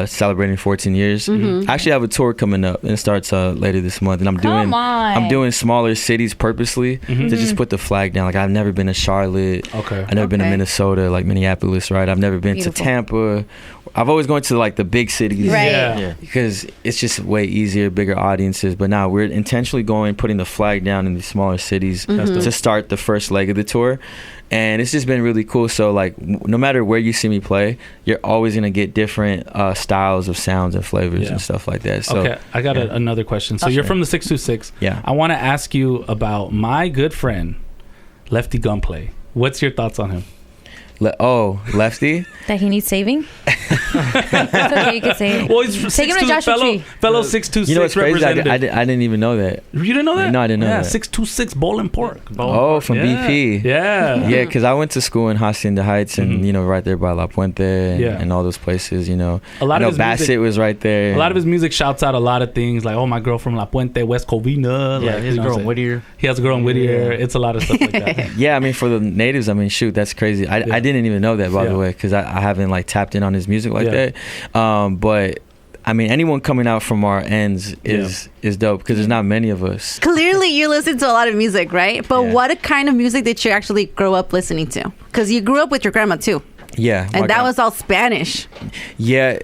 celebrating 14 years. I actually have a tour coming up, and it starts later this month, and I'm doing smaller cities purposely to just put the flag down. Like, I've never been to Charlotte. Okay. I've never been to Minnesota, like Minneapolis, right? I've never been to Tampa. I've always gone to like the big cities, right? Because it's just way easier, bigger audiences. But now we're intentionally putting the flag down in these smaller cities to start the first leg of the tour, and it's just been really cool. So like, no matter where you see me play, you're always gonna get different styles of sounds and flavors and stuff like that. So okay, I got another question. So you're from the 626. Yeah, I want to ask you about my good friend, Lefty Gunplay. What's your thoughts on him? Lefty? That he needs saving? It's okay, you can say it. Well, he's take him to Joshua Tree. Fellow 626. You know what's crazy? I didn't even know that. You didn't know that? No, I didn't know that. 626 Bowl and Pork. From BP. Yeah. Yeah, because I went to school in Hacienda Heights, and right there by La Puente and all those places. A lot of his Bassett music was right there. A lot of his music shouts out a lot of things, like, oh, my girl from La Puente, West Covina. Yeah, his girl in Whittier. He has a girl in Whittier. It's a lot of stuff like that. Yeah, I mean, for the natives, shoot, that's crazy. I didn't even know that, by the way, because I haven't like tapped in on his music like that. But anyone coming out from our ends is dope, because there's not many of us. Clearly you listen to a lot of music, right? But what kind of music did you actually grow up listening to? Because you grew up with your grandma too. Yeah. And that was all Spanish. Yeah.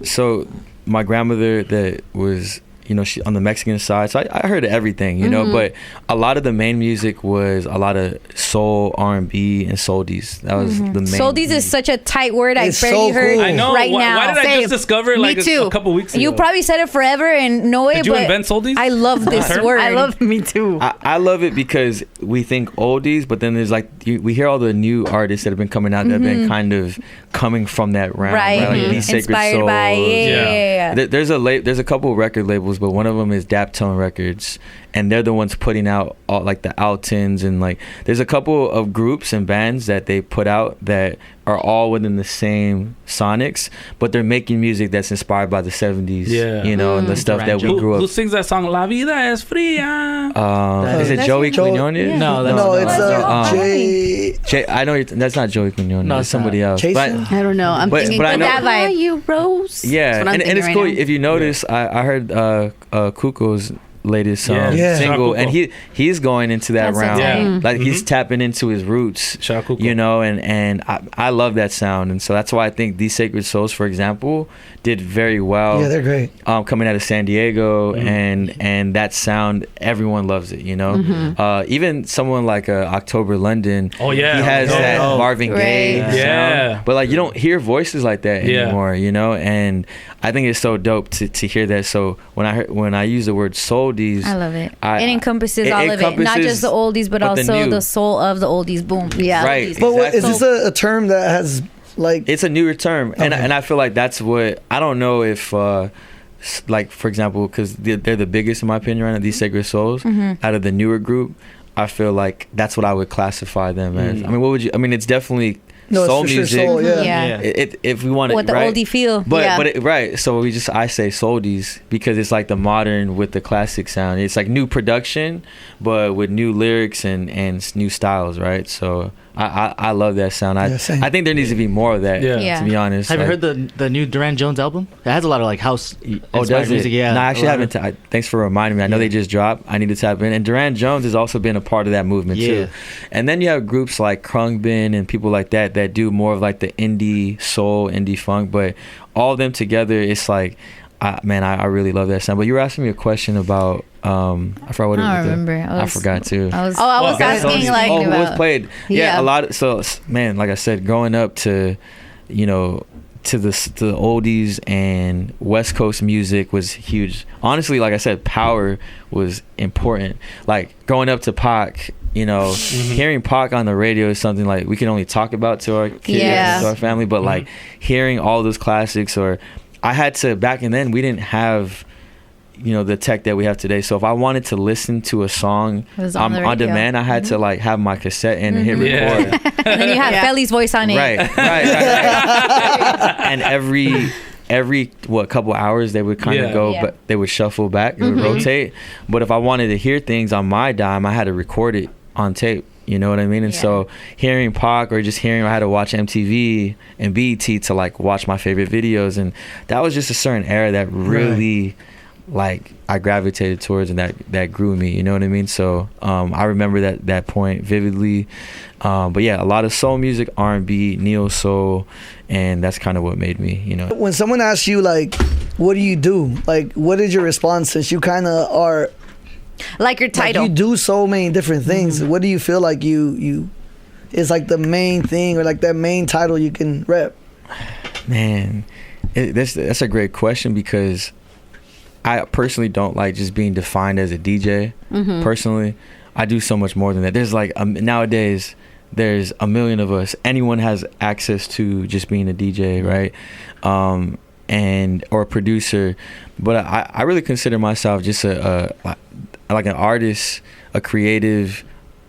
So my grandmother that was you know, she on the Mexican side, so I heard everything, you know. But a lot of the main music was a lot of soul, R&B, and soldies. That was the main. Soldies is such a tight word. I It's barely so heard cool. I know. right now. Why did I just discover it like too. a couple weeks ago? You probably said it forever and know it. Did you but invent soldies? I love this term? word. I love me too. I love it because we think oldies, but then there's like we hear all the new artists that have been coming out that have been kind of coming from that round, Right. Like these Sacred Inspired Souls. by yeah. There's a couple record labels, but one of them is Daptone Records, and they're the ones putting out all like the Altons, and like there's a couple of groups and bands that they put out that are all within the same sonics, but they're making music that's inspired by the 70s, you know, and the stuff that we grew up. Who sings that song La Vida es Fría? Is it Joey Quinones? Yeah. No, that's No, it's Jay, I know that's not Joey Quinones. No, it's somebody else. Jason? I don't know. I'm But- thinking but I know- that vibe. You Rose. Yeah, That's what I'm and thinking it's right cool now. if you notice. I heard Kuko's latest Yeah. single, Kuko. and he's going into that That's round. Yeah. Like he's tapping into his roots, Shout out Kuko. you know, and I love that sound, and so that's why I think these Sacred Souls, for example, did very well. Yeah, they're great. Coming out of San Diego, and that sound, everyone loves it, you know. Even someone like October London, Oh, yeah. he has Oh, that oh. Marvin Gaye Right. sound, Yeah. but like you don't hear voices like that Yeah. anymore, you know. And I think it's so dope to hear that. So when I use the word soldies, I love it. I- It encompasses it all of it, not encompasses- just the oldies, but but the also new. the soul of the oldies. Boom. Yeah. right? But what, is exactly. this a term that has like? It's a newer term, and I feel like that's what I don't know if, like for example, because they're the biggest in my opinion right now. These Sacred Souls out of the newer group, I feel like that's what I would classify them as. I mean, what would you? I mean, it's definitely No, soul it's for music. sure soul, yeah. Yeah. If we want to, What the right? oldie feel. But Yeah. right, so I say soldies because it's like the modern with the classic sound. It's like new production, but with new lyrics and new styles, right? So I love that sound. Yeah, same. I think there needs to be more of that. Yeah. Yeah. To be honest, Have you Like- heard the new Duran Jones album? It has a lot of like house. Oh, inspired does it? music. Yeah. No, I actually a lot haven't. of- Thanks for reminding me. I know they just dropped. I need to tap in. And Duran Jones has also been a part of that movement Yeah. too. And then you have groups like Krungbin and people like that do more of like the indie soul, indie funk. But all of them together, it's like, I really love that sound. But you were asking me a question about. I forgot what it I was. don't remember. I forgot too. I was asking like who was played? Yeah, Yeah. a lot. Man, like I said, growing up to, you know, to the oldies and West Coast music was huge. Honestly, like I said, power was important. Like growing up to Pac, you know, hearing Pac on the radio is something like we can only talk about to our kids, Yeah. to our family, but like hearing all those classics, or I had to back in then we didn't have, you know, the tech that we have today. So if I wanted to listen to a song It was on the on radio. demand, I had to like have my cassette in and hit Yeah. record. And then you have Yeah. Felly's voice on it. Right. And every couple hours they would kind of Yeah. go, Yeah. but they would shuffle back, it would rotate. But if I wanted to hear things on my dime, I had to record it on tape. You know what I mean? And Yeah. so hearing Pac or just hearing, I had to watch MTV and BET to like watch my favorite videos, and that was just a certain era that really like I gravitated towards, and that grew me. You know what I mean? So I remember that point vividly. But yeah, a lot of soul music, R&B, neo soul, and that's kind of what made me, you know. When someone asks you like, what do you do? Like, what is your response? Since you kind of are, Like your like, title. you do so many different things. What do you feel like you is like the main thing, or like that main title you can rep? Man, that's a great question, because I personally don't like just being defined as a DJ. Personally, I do so much more than that. There's like nowadays there's a million of us. Anyone has access to just being a DJ, right? And or a producer, but I really consider myself just like an artist, a creative,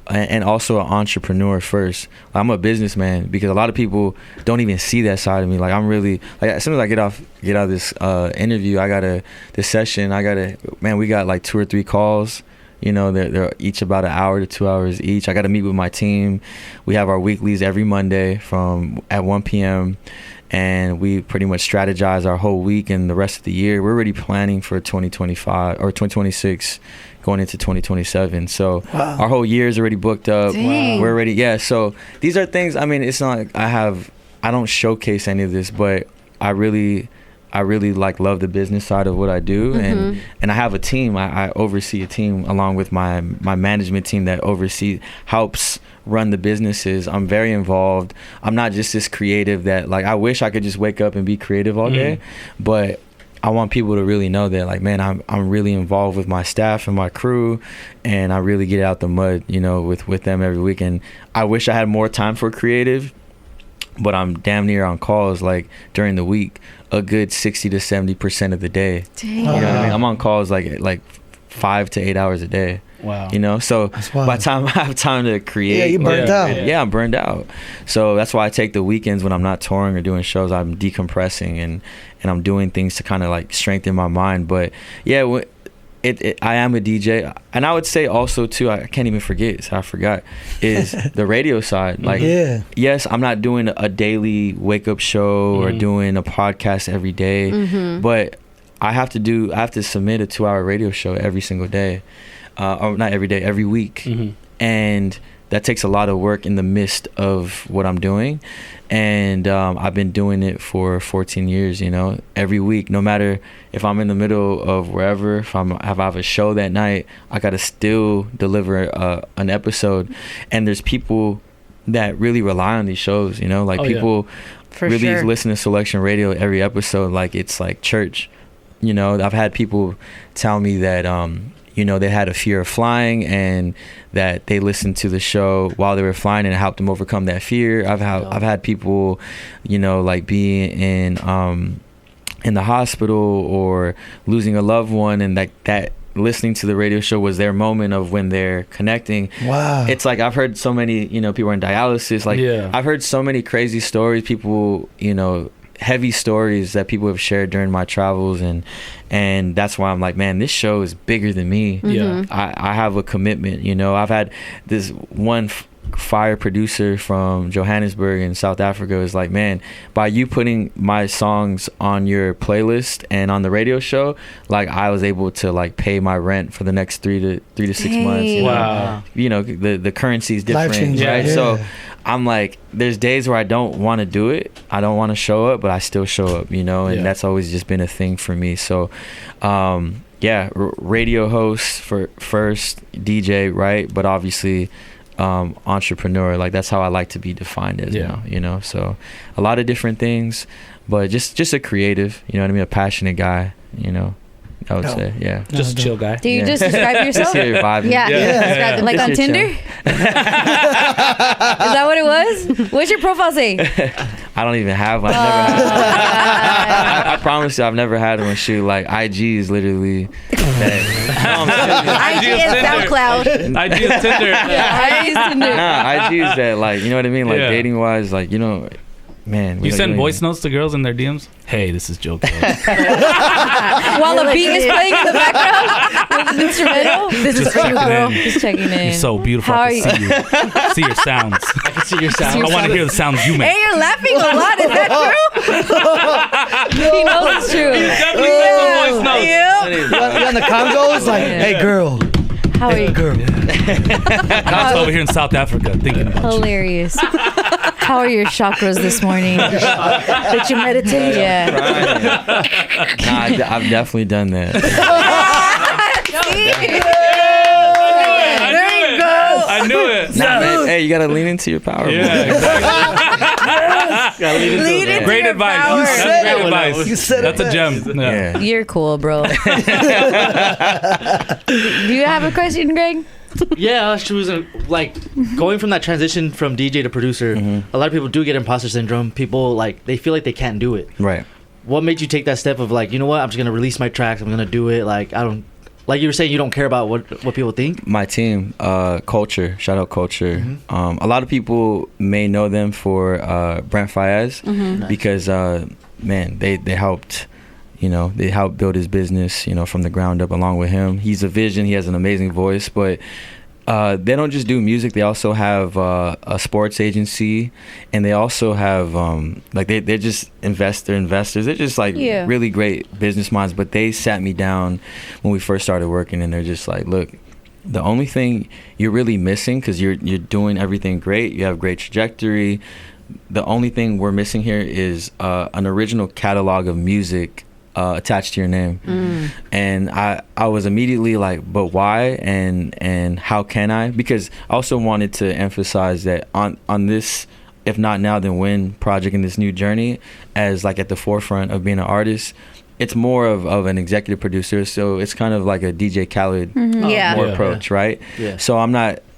and also an entrepreneur first. I'm a businessman, because a lot of people don't even see that side of me. Like I'm really, like as soon as I get out of this interview, this session, we got like 2 or 3 calls. You know, they're each about an hour to 2 hours each. I got to meet with my team. We have our weeklies every Monday at 1 p.m. and we pretty much strategize our whole week and the rest of the year. We're already planning for 2025 or 2026, going into 2027. So our whole year is already booked up. Dang. We're already, so these are things, I mean, it's not like I don't showcase any of this, but I I really like love the business side of what I do, and I have a team. I oversee a team along with my management team that helps run the businesses. I'm very involved. I'm not just this creative that, like, I wish I could just wake up and be creative all day, but I want people to really know that, like, man, I'm really involved with my staff and my crew, and I really get out the mud, you know, with them every week. And I wish I had more time for creative, but I'm damn near on calls like during the week a good 60 to 70% of the day. Dang. You know what I mean? I'm on calls like 5 to 8 hours a day. Wow. You know, so by the time I have time to create, you're burnt out. Yeah, I'm burned out. So that's why I take the weekends when I'm not touring or doing shows. I'm decompressing and I'm doing things to kind of like strengthen my mind. But yeah, I am a DJ, and I would say also too, I can't even forget, so I forgot, is the radio side. Like, yes, I'm not doing a daily wake up show or doing a podcast every day, but I have to submit a 2-hour radio show every single day, or not every day, every week, and that takes a lot of work in the midst of what I'm doing. And I've been doing it for 14 years, you know, every week, no matter if I'm in the middle of wherever, if I have a show that night, I got to still deliver an episode. And there's people that really rely on these shows, you know, like people really listen to Soulection Radio every episode like it's like church. You know, I've had people tell me that, you know, they had a fear of flying and that they listened to the show while they were flying and it helped them overcome that fear. I've had people, you know, like being in the hospital or losing a loved one, and that listening to the radio show was their moment of when they're connecting. Wow. It's like I've heard so many, you know, people are in dialysis. Like I've heard so many crazy stories, people, you know, heavy stories that people have shared during my travels, and that's why I'm like, man, this show is bigger than me. I have a commitment, you know. I've had this one fire producer from Johannesburg in South Africa is like, man, by you putting my songs on your playlist and on the radio show, like I was able to like pay my rent for the next 3 to 6 months. You know, the currency is different, right? So I'm like, there's days where I don't want to do it, I don't want to show up, but I still show up, you know, and that's always just been a thing for me. So radio host for first, DJ, right? But obviously entrepreneur, like that's how I like to be defined as now, you know. So a lot of different things, but just a creative, you know what I mean, a passionate guy, you know, I would say. Just a chill guy. Do you just describe yourself? Just here vibing. Yeah. Like on Tinder? Is that what it was? What's your profile say? I don't even have one. I promise you, I've never had one. Shoot, like IG is literally IG is SoundCloud. IG is Tinder. IG is Tinder. Nah, IG is that, like, you know what I mean? Like dating wise, like, you know, man. You send voice notes to girls in their DMs? Hey, this is Joe. While the beat is playing in the background with an instrumental. This is for you, girl. Just checking in. You're so beautiful. How I are you? can see your sounds. I can see your sound. I want to hear the sounds you make. Hey, you're laughing a lot. Is that true? He knows it's true. He definitely sent some voice notes. You on the Congos? Like, hey, girl. How are you? Girl. I was over here in South Africa thinking about you. Hilarious. How are your chakras this morning? Did you meditate? Yeah. Nah, I've definitely done that. There you go. I knew it. Nah, man, hey, you gotta lean into your power. Yeah, exactly. Lead into Great your advice. power. That's great advice. You said That's it a gem. Yeah. You're cool, bro. Do you have a question, Greg? Yeah, she was like going from that transition from DJ to producer. A lot of people do get imposter syndrome. People like they feel like they can't do it. Right. What made you take that step of like, you know what, I'm just gonna release my tracks. I'm gonna do it. Like I don't, like you were saying, you don't care about what people think. My team, Culture. Shout out Culture. A lot of people may know them for Brent Fayez because man, they helped. You know, they helped build his business, you know, from the ground up along with him. He's a vision. He has an amazing voice, but they don't just do music. They also have a sports agency, and they also have like they're just investors. They're just like really great business minds. But they sat me down when we first started working, and they're just like, look, the only thing you're really missing, because you're doing everything great. You have great trajectory. the only thing we're missing here is an original catalog of music attached to your name. And I was immediately like, but why, and how can I? Because I also wanted to emphasize that on this, if not now then when, project in this new journey, as like at the forefront of being an artist, it's more of an executive producer, so it's kind of like a DJ Khaled more approach, right? Yeah. So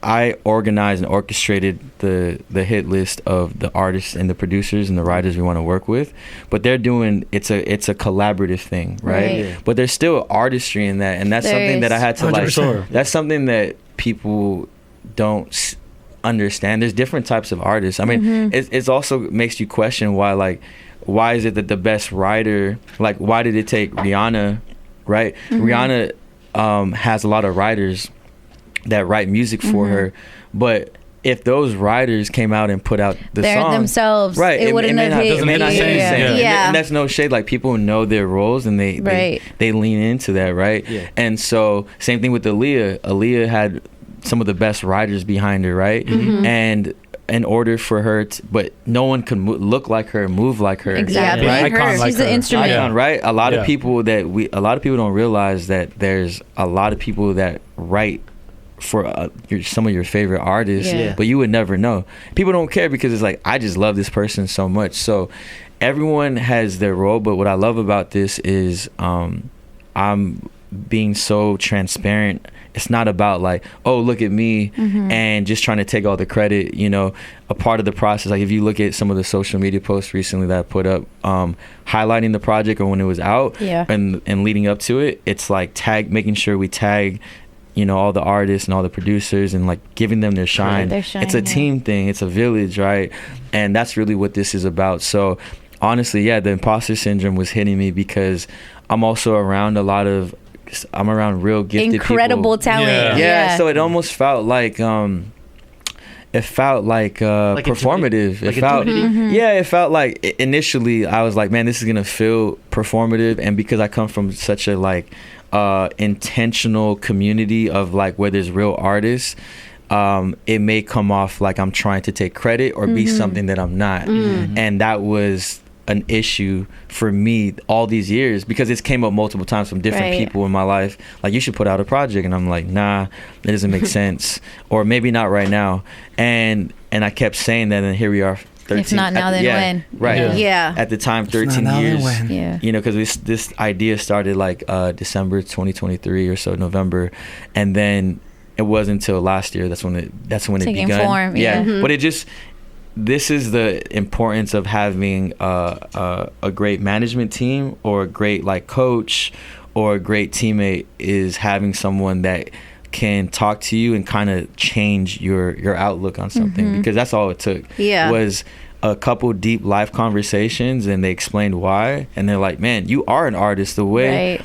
I organized and orchestrated the hit list of the artists and the producers and the writers we want to work with, but they're doing it's a collaborative thing, right? Yeah. But there's still artistry in that, and that's something that I had to 100%. Like. That's something that people don't understand. There's different types of artists. I mean, it's also makes you question why is it that the best writer, like why did it take Rihanna, right? Rihanna has a lot of writers that write music for her, but if those writers came out and put out the song themselves, right, it wouldn't have hit. It may not say the same. And that's no shade. Like, people know their roles and they lean into that, right? Yeah. And so same thing with Aaliyah. Aaliyah had some of the best writers behind her, right? And in order for her but no one could look like her, move like her. Exactly. Right? Icon, she's the instrument. Icon, right? A lot of people don't realize that there's a lot of people that write for some of your favorite artists, but you would never know. People don't care because it's like, I just love this person so much. So everyone has their role, but what I love about this is I'm being so transparent. It's not about like, oh, look at me, and just trying to take all the credit. You know, a part of the process, like if you look at some of the social media posts recently that I put up, highlighting the project or when it was out, and leading up to it, it's like making sure we tag, you know, all the artists and all the producers and like giving them their shine. It's a team thing. It's a village, right? And that's really what this is about. So honestly, the imposter syndrome was hitting me because I'm also around I'm around real gifted incredible people. Talent. Yeah. So it almost felt like performative. It felt like initially I was like, man, this is gonna feel performative, and because I come from such a like intentional community of like where there's real artists, it may come off like I'm trying to take credit or be something that I'm not, and that was an issue for me all these years because it's came up multiple times from different people in my life, like, you should put out a project, and I'm like, nah, it doesn't make sense, or maybe not right now, and I kept saying that, and here we are 13, if not now, then when? Right. At the time, 13 years. You know, because this idea started like December 2023 or so, November, and then it wasn't until last year that's when it began. Form, But it just, this is the importance of having a great management team or a great like coach or a great teammate, is having someone that can talk to you and kind of change your outlook on something, because that's all it took. Was a couple deep life conversations, and they explained why, and they're like, man, you are an artist. The way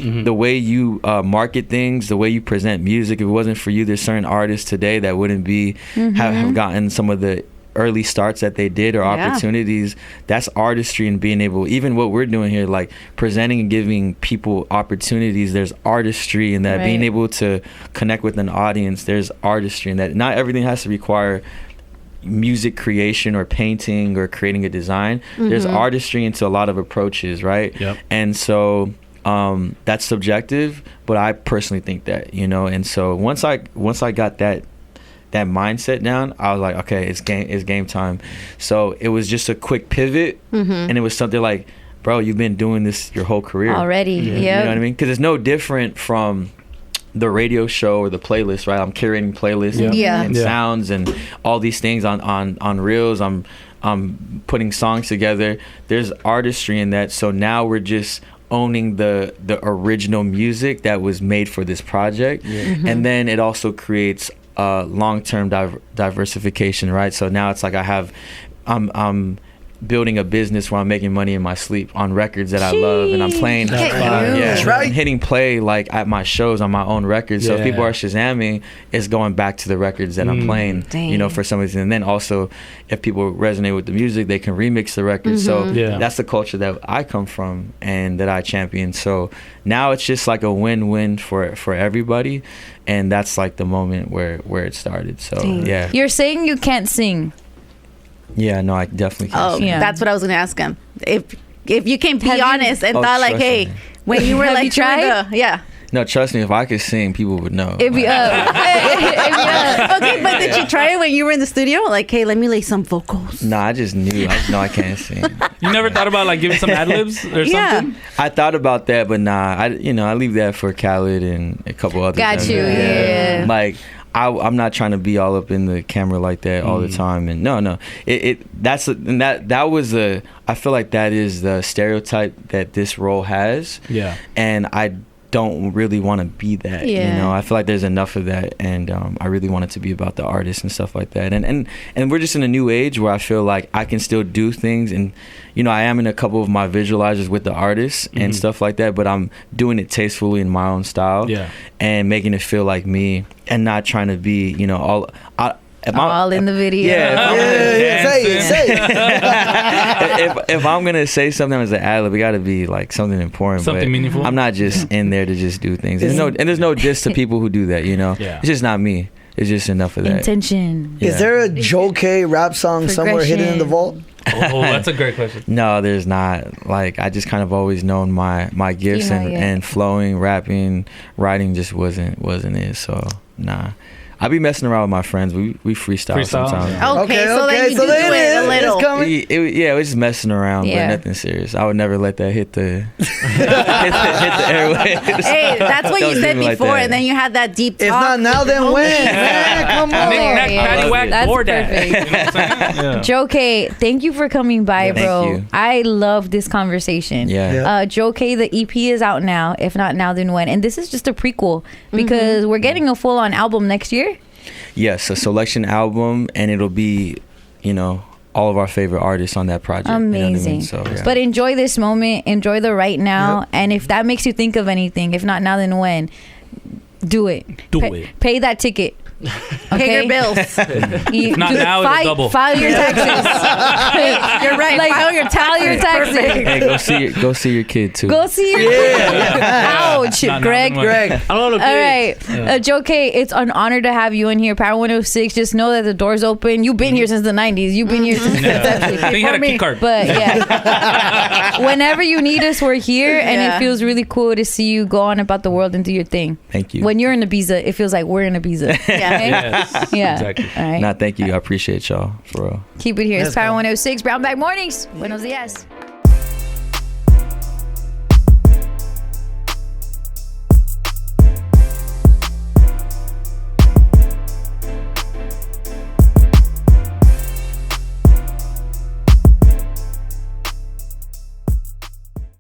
you market things, the way you present music, if it wasn't for you, there's certain artists today that wouldn't be have gotten some of the early starts that they did or opportunities. That's artistry, and being able, even what we're doing here, like presenting and giving people opportunities, there's artistry in that. Being able to connect with an audience, there's artistry in that. Not everything has to require music creation or painting or creating a design. There's artistry into a lot of approaches, right? And so that's subjective, but I personally think that, you know. And so once I got that mindset down, I was like, okay, it's game time. So it was just a quick pivot, and it was something like, bro, you've been doing this your whole career already. You know what I mean? Because it's no different from the radio show or the playlist, right? I'm curating playlists and sounds and all these things on reels. I'm putting songs together. There's artistry in that. So now we're just owning the original music that was made for this project, and then it also creates long-term diversification, right? So now it's like I'm building a business where I'm making money in my sleep on records that I love, and I'm playing. I'm hitting play like at my shows on my own records. So if people are Shazamming, it's going back to the records that I'm playing. You know, for some reason. And then also, if people resonate with the music, they can remix the records. So that's the culture that I come from and that I champion. So now it's just like a win-win for everybody, and that's like the moment where it started. So you're saying you can't sing. Yeah, no, I definitely can't Oh, sing. Yeah. that's what I was gonna ask him. If you can be Have you- honest and Oh, thought like, trust hey, me. when you were Have like you tried? yeah. No, trust me, if I could sing, people would know. It'd be up. It'd be up. Okay, but did you try it when you were in the studio? Like, hey, let me lay some vocals. Nah, I just knew. I just know I can't sing. You never thought about like giving some ad libs or Yeah. something? I thought about that, but nah. I leave that for Khaled and a couple others. Got you, Yeah. yeah. Like I'm not trying to be all up in the camera like that all the time. And no, that was I feel like that is the stereotype that this role has. Yeah. And I don't really want to be that. You Yeah. know, I feel like there's enough of that, and I really want it to be about the artists and stuff like that. And we're just in a new age where I feel like I can still do things, and you know, I am in a couple of my visualizers with the artists and stuff like that, but I'm doing it tastefully in my own style. Yeah. And making it feel like me, and not trying to be, you know, All in the video. Yeah, Say it. if I'm gonna say something as an ad lib, it got to be like something important, Something but meaningful. I'm not just in there to just do things. There's no diss to people who do that. You know, Yeah. it's just not me. It's just enough of that. Intention. Yeah. Is there a Joe K rap song somewhere hidden in the vault? Oh, that's a great question. No, there's not. Like, I just kind of always known my gifts, You know, yeah. and flowing, rapping, writing just wasn't it. So nah. I be messing around with my friends. We freestyle Freestyle? sometimes. Yeah. Okay, so then you do there it a is. little. It's coming. Yeah, it was just messing around, Yeah. but nothing serious. I would never let that hit the hit the airwaves. Hey, that's what Don't you do said me like before, that. and then you had that deep talk. If not now, then when? Man, come on. Knick-knack, Hilarious. paddywhack, That's DoorDash. perfect. You know what I'm saying? Yeah. Joe K, thank you for coming by, Yeah, thank bro. you. I love this conversation. Yeah. Yeah. Joe K, the EP is out now. If not now, then when? And this is just a prequel because we're getting a full-on album next year. Yes, a Soulection album, and it'll be, you know, all of our favorite artists on that project. You know what I mean? Amazing. So, yeah. But enjoy this moment. Enjoy the right now. And if that makes you think of anything, if not now, then when? Do it. Do it. Pay that ticket. Pay your bills. Not now, it'll double. File your taxes. You're right. Like, file your taxes. Hey, go see your kid too. Go see your Ouch, Not now, Greg. then when? Greg. I don't know. All right, Joe K, it's an honor to have you in here. Power 106. Just know that the door's open. You've been here since the 90s. You've been here since the Yeah. I inception. think he had a key card. But yeah, whenever you need us, we're here, and Yeah. it feels really cool to see you go on about the world and do your thing. Thank you. When you're in Ibiza, it feels like we're in Ibiza. Yeah. Okay? Yes. Yeah. Exactly. All right. Nah, thank you. I appreciate y'all for real. Keep it here. It's Let's Power go. 106. Brown Bag Mornings. Buenos dias.